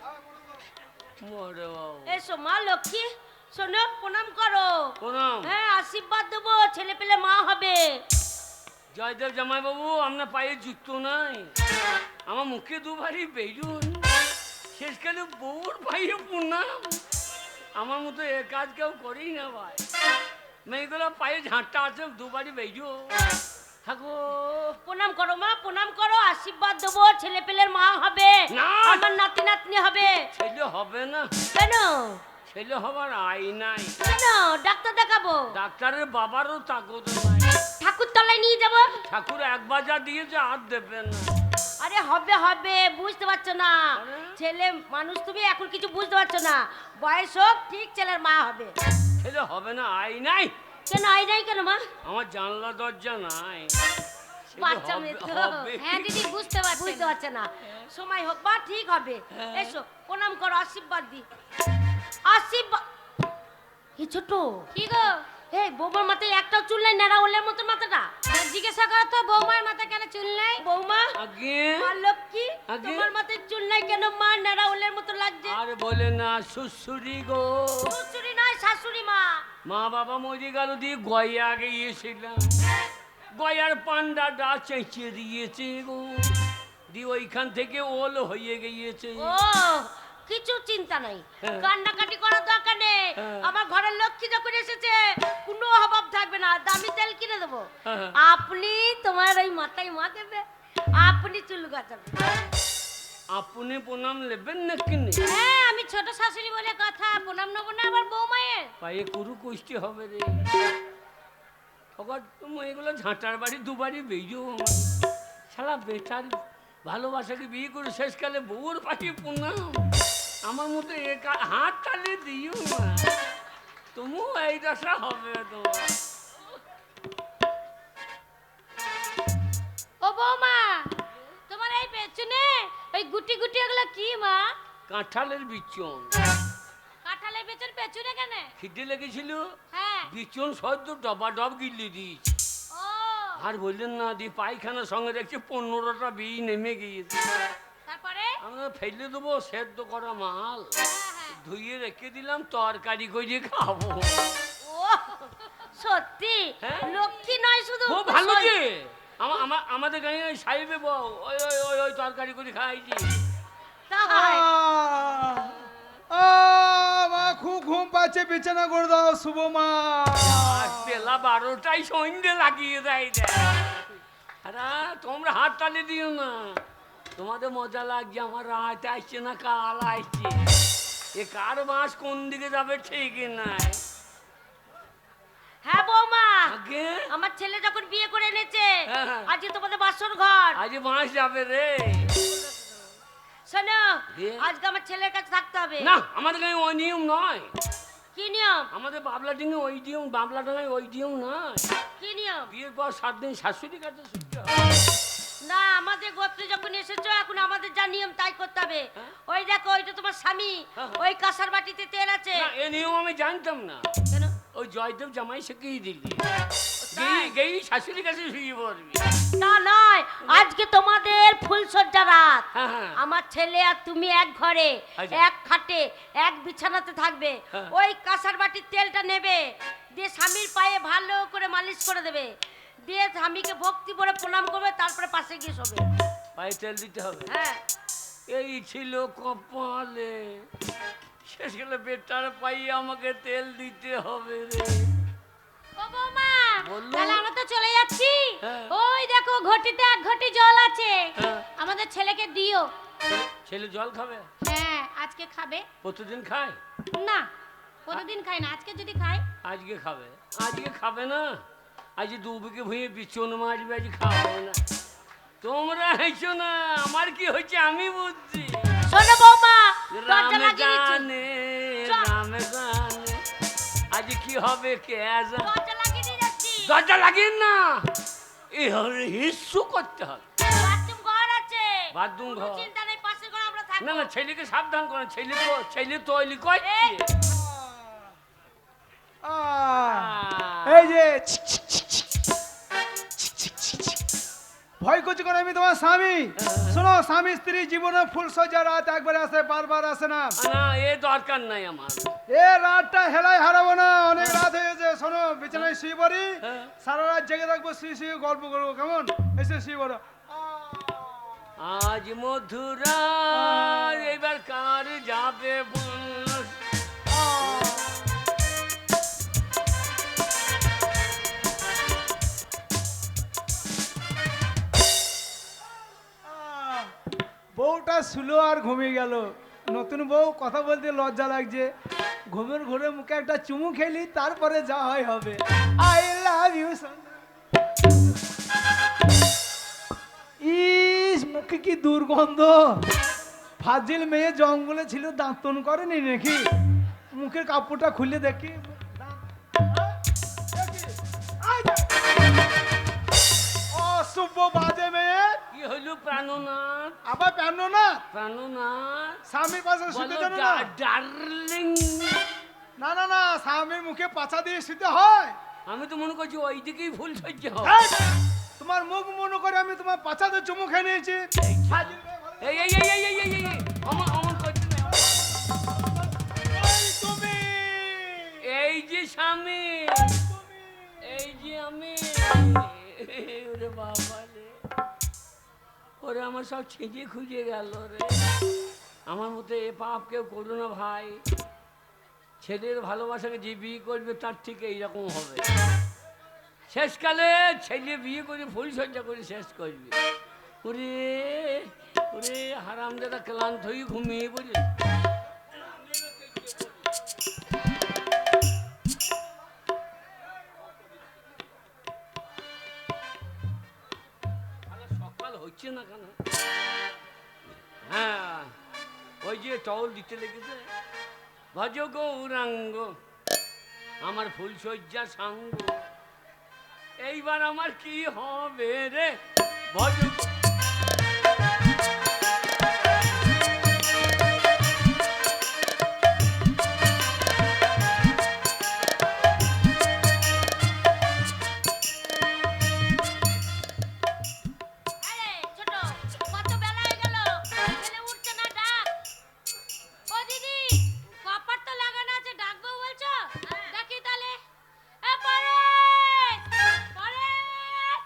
মরে বাবু এসো মা লক্ষ্মী, শোনো, প্রণাম করো। প্রণাম। হ্যাঁ, আশীর্বাদ দেবো, ছেলে পেলে মা হবে। জয়দেব জামাই বাবু, আপনার পায়ে জুতো নাই, আমার মুখে দুবারই বেরুন, শেষকালে বউর পায়ে প্রণাম। আমার মতো এ কাজ কেউ করেই না ভাই। মেয়েগুলো পায়ে ঝাঁটটা আছে, দুবারই বেজো থাকো। প্রণাম করো মা, প্রণাম করো, আশীর্বাদ দেবো, ছেলে পেলের মা হবে, না। আমার নাতি নাতনি হবে। ছেলে হবে না, কেন? ছেলে হবার আই নাই। কেন ডাক্তার দেখাবো? ডাক্তারের বাবারও তাগদ নাই। ঠাকুর তলায় নিয়ে যাব। ঠাকুর এক বাজার দিয়েছে, আর দেবেন না। আরে হবে হবে, বুঝতে পারছো না? আরে? ছেলে মানুষ, তুমি এখন কিছু বুঝতে পারছো না। বয়স হোক ঠিক ছেলের মা হবে। ছেলে হবে না, আই নাই। কেন আই নাই কেন মা? আমার জানলা দরজা নাই। ছেলে বাচ্চা হবে- মেয়ে তো। হবে। হ্যাঁ দিদি, বুঝতে পারছে না। সময় হোক বা ঠিক হবে। হ্যাঁ। এসো প্রণাম করো, আশীর্বাদ দি। আশীর্বাদ। কি ছোট কি গো? এই বৌমার মাথায় একটাও চুল নাই, নেড়া ওলের মতো মাথাটা। জিজ্ঞাসা করো তো বৌমার মাথায় কেন চুল নাই? বৌমা, আগে মা লক্ষ্মী, আগে? তোমার মাথায় চুল নাই কেন মা? নেড়া ওলের মতো লাগছে। আর বলে না শ্বশুরি গো। শ্বশুরি নয়, শাশুড়ি মা। মা বাবা মরে গেল দিয়ে গয়া গিয়েছিলাম। গয়ার পান্ডাটা চেঁচিয়ে দিয়েছে গো, দিয়ে ওইখান থেকে ওল হয়ে গিয়েছে। ও, কিছু চিন্তা নাই, হ্যাঁ। কান্নাকাটি করার দরকার নেই। হ্যাঁ। আমার ঘরের লক্ষ্মী যখন এসেছে কোনো অভাব থাকবে না, দামি তেল কিনে দেবো। হ্যাঁ। আপনি তোমার ওই মাথায় মা দেবে, আপনি চুল গাছাবে। আপনি প্রণাম নেবেন না কিনে? হ্যাঁ, আমি ছোট শাশুড়ি বলে কথা, প্রণাম নেবো না আবার বৌমায়ের। পায়ে কুরু কুষ্টি হবে রে। তখন তুমি এগুলো ঝাঁটার বাড়ি দুবারই বেরিয়েও শালা বেটার ভালোবাসাকে বিয়ে করে শেষকালে বউর পাঠিয়ে প্রণাম। আমার মতো হাত তালে দিও না, তুমিও এই দশা হবে তোমার। ও বৌমা, তোমার এই পেছনে ওই গুটি গুটি ওগুলো কি মা? কাঁঠালের বিচন। কাঁঠালের পেছন পেছনে কেন? খিদে লেগেছিল, হ্যাঁ। বিচন সদ্য ডবা ডব গিলে দিয়েছি। ও, আর বললেন না দিয়ে পায়খানার সঙ্গে দেখছি 15টা বিয়ে নেমে গিয়েছে। তারপরে? আমরা ফেলে দেবো সেদ্ধ করা মাল, হ্যাঁ। ধুইয়ে রেখে দিলাম, তরকারি করে খাবো। ও, সত্যি হ্যাঁ। লক্ষ্মী নয় শুধু। খুব ভালো যে আমাদের গাঁয়ে ওই সাহেবে বউ ওই ওই ওই ওই তরকারি করে খাইছি। তাই? মা খুব ঘুম পাচ্ছে, বিছানা করে দাও শুভ মা। আর বেলা 12টায় সন্ধ্যে লাগিয়ে দেয় দেয়। আরে তোমরা হাত তালি দিও না, তোমাদের মজা লাগছে। আমার রাত আসছে না, কাল আসছে। এ কার মাস কোন দিকে যাবে ঠিক নাই। হ্যাঁ বৌমা, আগে আমার ছেলে যখন বিয়ে করে এনেছে, হ্যাঁ। আজকে তোমাদের বাসর ঘর। আজ মাস যাবে রে। শোনো, দিয়ে? আজকে আমার ছেলের কাছে থাকতে হবে। না, আমাদের গাঁয়ে ওই নিয়ম নয়। কি নিয়ম? আমাদের বাবলা ডিঙে ওই নিয়ম, বাবলা ডাঙায় ওই নিয়ম নয়। কি নিয়ম? বিয়ের পর 7 দিন শাশুড়ি কাছে শুনতে হবে। না, আমাদের গোত্রে যখন এসেছো এখন আমাদের যা নিয়ম তাই করতে হবে। হ্যাঁ? ওই দেখো, ওইটা তোমার স্বামী, হ্যাঁ। ওই কাঁসার বাটিতে তেল আছে। না, এ নিয়ম আমি জানতাম না। কেন? ওই জয়দেব জামাই শিখিয়ে দিলি। তাই? গেই শাশুড়ি কাছে শুয়ে পড়বি। না নয়, আজকে তোমাদের ফুলসজ্জা রাত। হ্যাঁ, হ্যাঁ। আমার ছেলে আর তুমি এক ঘরে, আচ্ছা। এক খাটে, এক বিছানাতে থাকবে। হ্যাঁ। ওই কাঁসার বাটির তেলটা নেবে, দিয়ে স্বামীর পায়ে ভালো করে মালিশ করে দেবে, দিয়ে স্বামীকে ভক্তি করে প্রণাম করবে, তারপরে পাশে গিয়ে শোবে। পায়ে তেল দিতে হবে। হ্যাঁ। এই ছিল কপালে, শেষ গেলে বেটার পাইয়ে আমাকে তেল দিতে হবে রে। ও বৌমা, বললো? তাহলে আমরা তো চলে যাচ্ছি। হ্যাঁ। ওই দেখো ঘটিতে 1 ঘটি জল আছে, হ্যাঁ। আমাদের ছেলেকে দিও। ছেলে জল খাবে? হ্যাঁ, আজকে খাবে। প্রতিদিন খায়? না, কোনোদিন খাই না, আজকে যদি খাই। আজকে খাবে? আজকে খাবে না, আজ 2 বিঘে ভুঁয়ে বিচন মারবে, আজ খাবে না। তোমরা হেসো না, আমার কি হয়েছে আমি বুঝছি। শোনো বৌমা, দরজা রাম লাগিয়ে দিচ্ছি। জানে, চল। রাম জানে আজ কি হবে কে জানে। দরজা লাগিয়ে দিয়ে যাচ্ছি। দরজা লাগিয়ে না, এই হবে হিস্সু করতে হবে। বাথরুম ঘর আছে। বাথরুম কোনো ঘর? চিন্তা নেই, পাশের ঘরে আমরা থাকবো। না না, ছেলেকে সাবধান করেন, ছেলে তো ওইলি করছে। এই। এই যে ভয় করছি কেন? আমি তোমার স্বামী। শোনো, স্বামী স্ত্রী জীবনে ফুল সজ্জা রাত একবার আসে, বারবার আসে না। না, এ দরকার নাই আমার। এ রাতটা হেলায় হারাবো না, অনেক রাত হয়েছে। শোনো, বিছানায় শুয়ে পড়ি, হ্যাঁ। সারা রাত জেগে থাকবো, শুয়ে শুয়ে গল্প করবো, কেমন? এসে শুয়ে পড়ো। আজ মধুরা, এবার কার যাবে বল? বউটা শুলো আর ঘুমিয়ে গেল। নতুন বউ কথা বলতে লজ্জা লাগছে। ঘুমের ঘুরে মুখে একটা চুমু খেলি, তারপরে যা হয় হবে। I love you. ইস, মুখে কি দুর্গন্ধ! ফাজিল মেয়ে জঙ্গলে ছিল, দাঁতন করেনি নাকি? মুখের কাপড়টা খুলে দেখি। অশুভ বাজে মেয়ে। কি হইলো প্রাণনাথ? আবার প্যান না, প্রাণনাথ স্বামীর পাশে শুতে বলো জানো না? ডার্লিং। না না না, স্বামীর মুখে পাছা দিয়ে শুতে হয়। আমি তো মনে করছি ওই দিকেই ভুল সহ্য হয়। এই, তোমার মুখ মনে করে আমি তোমার পাছাতে চুমু খেয়ে নিয়েছি। ফাজিল মেয়ে, ভালো। এই এই এই এই এই এই এই অমন অমন করছি না। এই তুমি, এই যে স্বামী, এই যে আমি। ওরে বাবা রে, ওরে আমার সব ছিঁচে খুঁজে গেল রে। আমার মতো এ পাপ কেউ করো না ভাই। ছেলের ভালোবাসাকে যে বিয়ে করবে তার ঠিক এইরকম হবে। শেষকালে ছেলে বিয়ে করে ফুলসজ্জা করে শেষ করবে। ওরে ওরে হারামজাদা ক্লান্ত হয়ে ঘুমিয়ে পড়ে। সকাল হচ্ছে না কেন? হ্যাঁ, ওই যে টল দিতে লেগেছে। ভজ গৌরাঙ্গ আমার ফুলসজ্জা সাঙ্গ, এইবার আমার কি হবে রে? ভজ আরে ছোট, কত বেলা হয়ে গেল, ছেলে উঠছে না, ডাক। ও দিদি, কপার তো লাগানো আছে, ডাকবো বলছো? ডাকি তাহলে। এ পরেশ, পরেশ!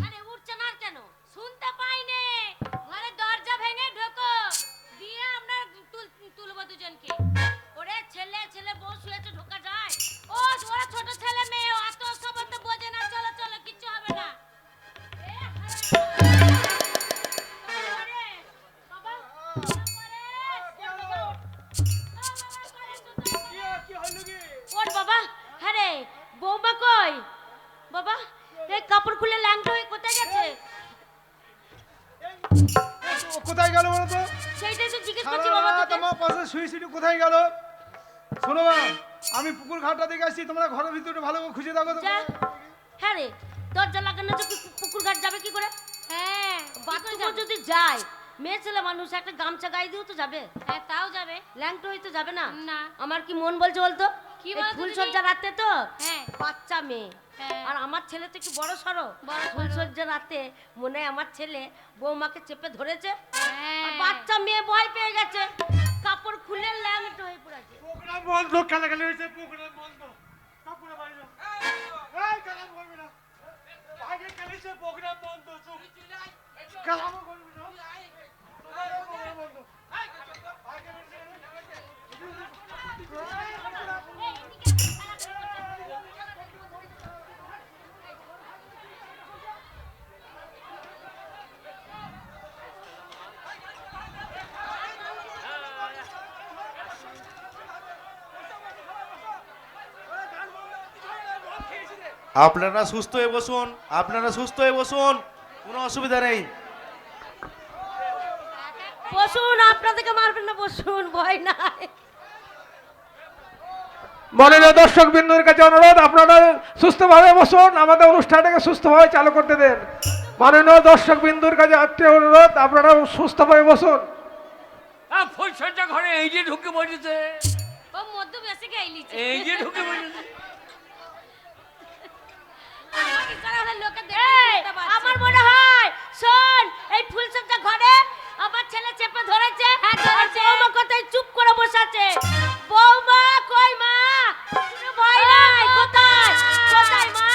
আরে উঠছে না কেন? শুনতে পাইনে। ঘরে দরজা ভেঙে ঢোকো, দিয়ে আমরা তুলবো দুজনকে। ওরে ছেলে ছেলে বউ শুয়েছে, ঢোকা যায়? ও ওরা ছোট ছেলে মেয়ে, অত খবর তো বোঝে না। চলো চলো, কিচ্ছু হবে না। এ ওর বাবা, হ্যাঁ রে, বৌমা কই? বাবা, এই কাপড় খুলে ল্যাংটা হয়ে কোথায় গেছে? ও কোথায় গেল বলো তো? সেইটাই তো জিজ্ঞেস সারা করছি বাবা রাত তোকে। আমার পাশে শুয়ে শুয়ে কোথায় গেল? শোনো মা, আমি পুকুর ঘাটটা দেখে আসছি, তোমরা ঘরের ভিতরে ভালো করে খুঁজে দেখো তো। যা। হ্যাঁ রে, দরজা লাগানো আছে, পুকুর ঘাট যাবে কি করে? হ্যাঁ, বাথরুমে যদি যায়, মেয়ে ছেলে মানুষ একটা গামছা গায়ে দিয়েও তো যাবে। হ্যাঁ, তাও যাবে। ল্যাংটো হয়ে তো যাবে না। না, আমার কি মন বলছে বলতো? কি বলতো? ফুলসজ্জা রাতে তো, হ্যাঁ, বাচ্চা মেয়ে। আর আমার ছেলে তো একটু বড় সড়ো। ফুলসজ্জা রাতে মনে হয় আমার ছেলে বৌমাকে চেপে ধরেছে, আর বাচ্চা মেয়ে ভয় পেয়ে গেছে, কাপড় খুলে ল্যাংটো হয়ে পড়েছে। প্রোগ্রাম বন্ধ, খেলাখেলি হয়েছে, প্রোগ্রাম বন্ধ। কাপড়ে বাইরে যাও। এই খেলা করবি না, আগে খেলেছে, প্রোগ্রাম বন্ধ। চুপ, খেলা করবি না, প্রোগ্রাম বন্ধ। আপনারা সুস্থ হয়ে বসুন, আপনারা সুস্থ হয়ে বসুন, কোনো অসুবিধা নেই। বসুন, আপনাদেরকে মারবেন না, বসুন, ভয় নাই। মাননীয় দর্শক বিন্দুর কাছে অনুরোধ, আপনারা সুস্থভাবে বসুন, আমাদের অনুষ্ঠানটাকে সুস্থভাবে চালু করতে দেন। মাননীয় দর্শক বিন্দুর কাছে একটি অনুরোধ, আপনারা সুস্থভাবে বসুন। ফুলসজ্জা ঘরে এই যে ঢুকে পড়েছে, ও মধ্য বেশি গাইলিছে। এই যে ঢুকে পড়েছে। আমার মনে হয়, শোন, এই ফুলসজ্জা ঘরে আমার ছেলে চেপে ধরেছে, আর বৌমা কোথায় চুপ করে বসে আছে। বৌমা কই? মা, ভয় নাই, কোথায় কোথায় মা?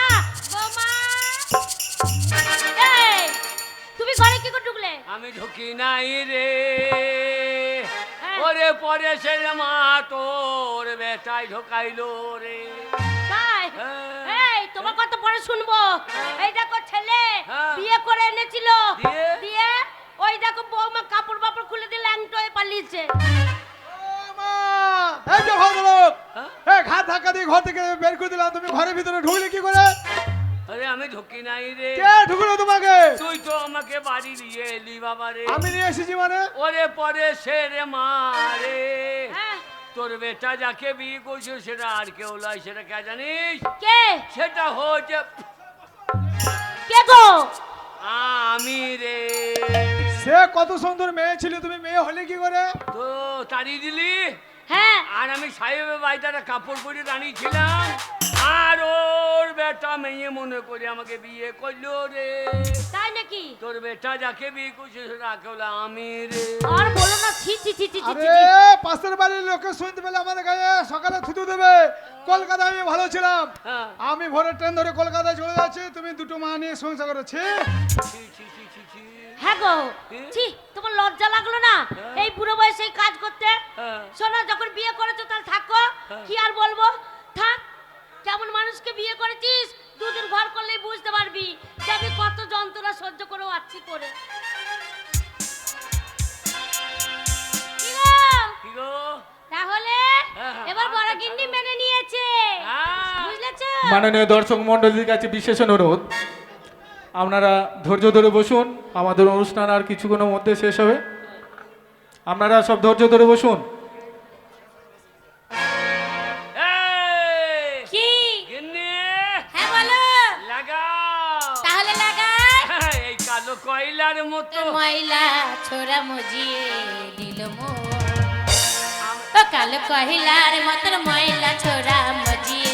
বৌমা, এই তুমি ঘরে কি করে ঢুকলে? আমি ঢুকি নাই রে, ওরে পরে সে মা তোর বেটাই ঢোকাইলো রে। তাই? হ্যাঁ। এই তোমার কথা পরে শুনবো। এই দেখো ছেলে হ্যাঁ। বিয়ে করে এনেছিল, দিয়ে? দিয়ে ওই দেখো বৌমা কাপড় বাপড় খুলে দিয়ে ল্যাংটো হয়ে পালিয়েছে। ও মা, এই যে ভদ্রলোক, বাড়ি নিয়ে এলি বাবা রে? আমি নিয়ে এসেছি মানে ওরে পরে সে রে মারে, হ্যাঁ, তোর বেটা যাকে বিয়ে করছো সেটা আর কেউ নয়, সেটা কে জানিস? কে সেটা হচ্ছে কে গো? আমি রে। সে কত সুন্দর মেয়ে ছিল, তুমি মেয়ে হলে কি করে? তো তাড়িয়ে দিলি, হ্যাঁ, আর আমি সাহেবের বাড়িতে একটা কাপড় পরে দাঁড়িয়েছিলাম, আর ওর বেটা মেয়ে মনে করে আমাকে বিয়ে করলো রে। তাই নাকি? তোর বেটা যাকে বিয়ে করছে সেটা কেউ নয়, আমি রে। আর বলো না, ছি ছি ছি ছি ছি আরে ছি। পাশের বাড়ির লোকে শুনতে পেলে আমাদের গায়ে সকালে থুতু দেবে। কলকাতায় আমি ভালো ছিলাম, হ্যাঁ। আমি ভোরের ট্রেন ধরে কলকাতায় চলে যাচ্ছি, তুমি দুটো মা নিয়ে সংসার করেছি। ছি, ছি, ছি, ছি, ছি। হ্যাঁ গো, কি? ছি, তোমার লজ্জা লাগলো না এই বুড়ো বয়সে এই কাজ করতে? হ্যাঁ। শোনো, যখন বিয়ে করেছো তাহলে থাকো, কি আর বলবো, থাক। কেমন মানুষকে বিয়ে করেছিস, দুদিন ঘর করলেই বুঝতে পারবি যে আমি কত যন্ত্রণা সহ্য করেও আছি করে। কি গো? কি গো? তাহলে হ্যাঁ, এবার বড় গিন্নি মেনে নিয়েছে, হ্যাঁ। বুঝলেছো? মাননীয় দর্শক মণ্ডলীর কাছে বিশেষ অনুরোধ, আপনারা ধৈর্য ধরে বসুন, আমাদের অনুষ্ঠান আর কিছুক্ষণের মধ্যে শেষ হবে। আপনারা সব ধৈর্য ধরে বসুন। এই, কি? গিন্নি, হ্যাঁ বলো। লাগাও। তাহলে লাগাই। এই কালো কয়লার মতো ময়লা ছোড়া মজিয়ে দিল মো, ও কালো কহিলার মতন ময়লা ছোড়া মজিয়ে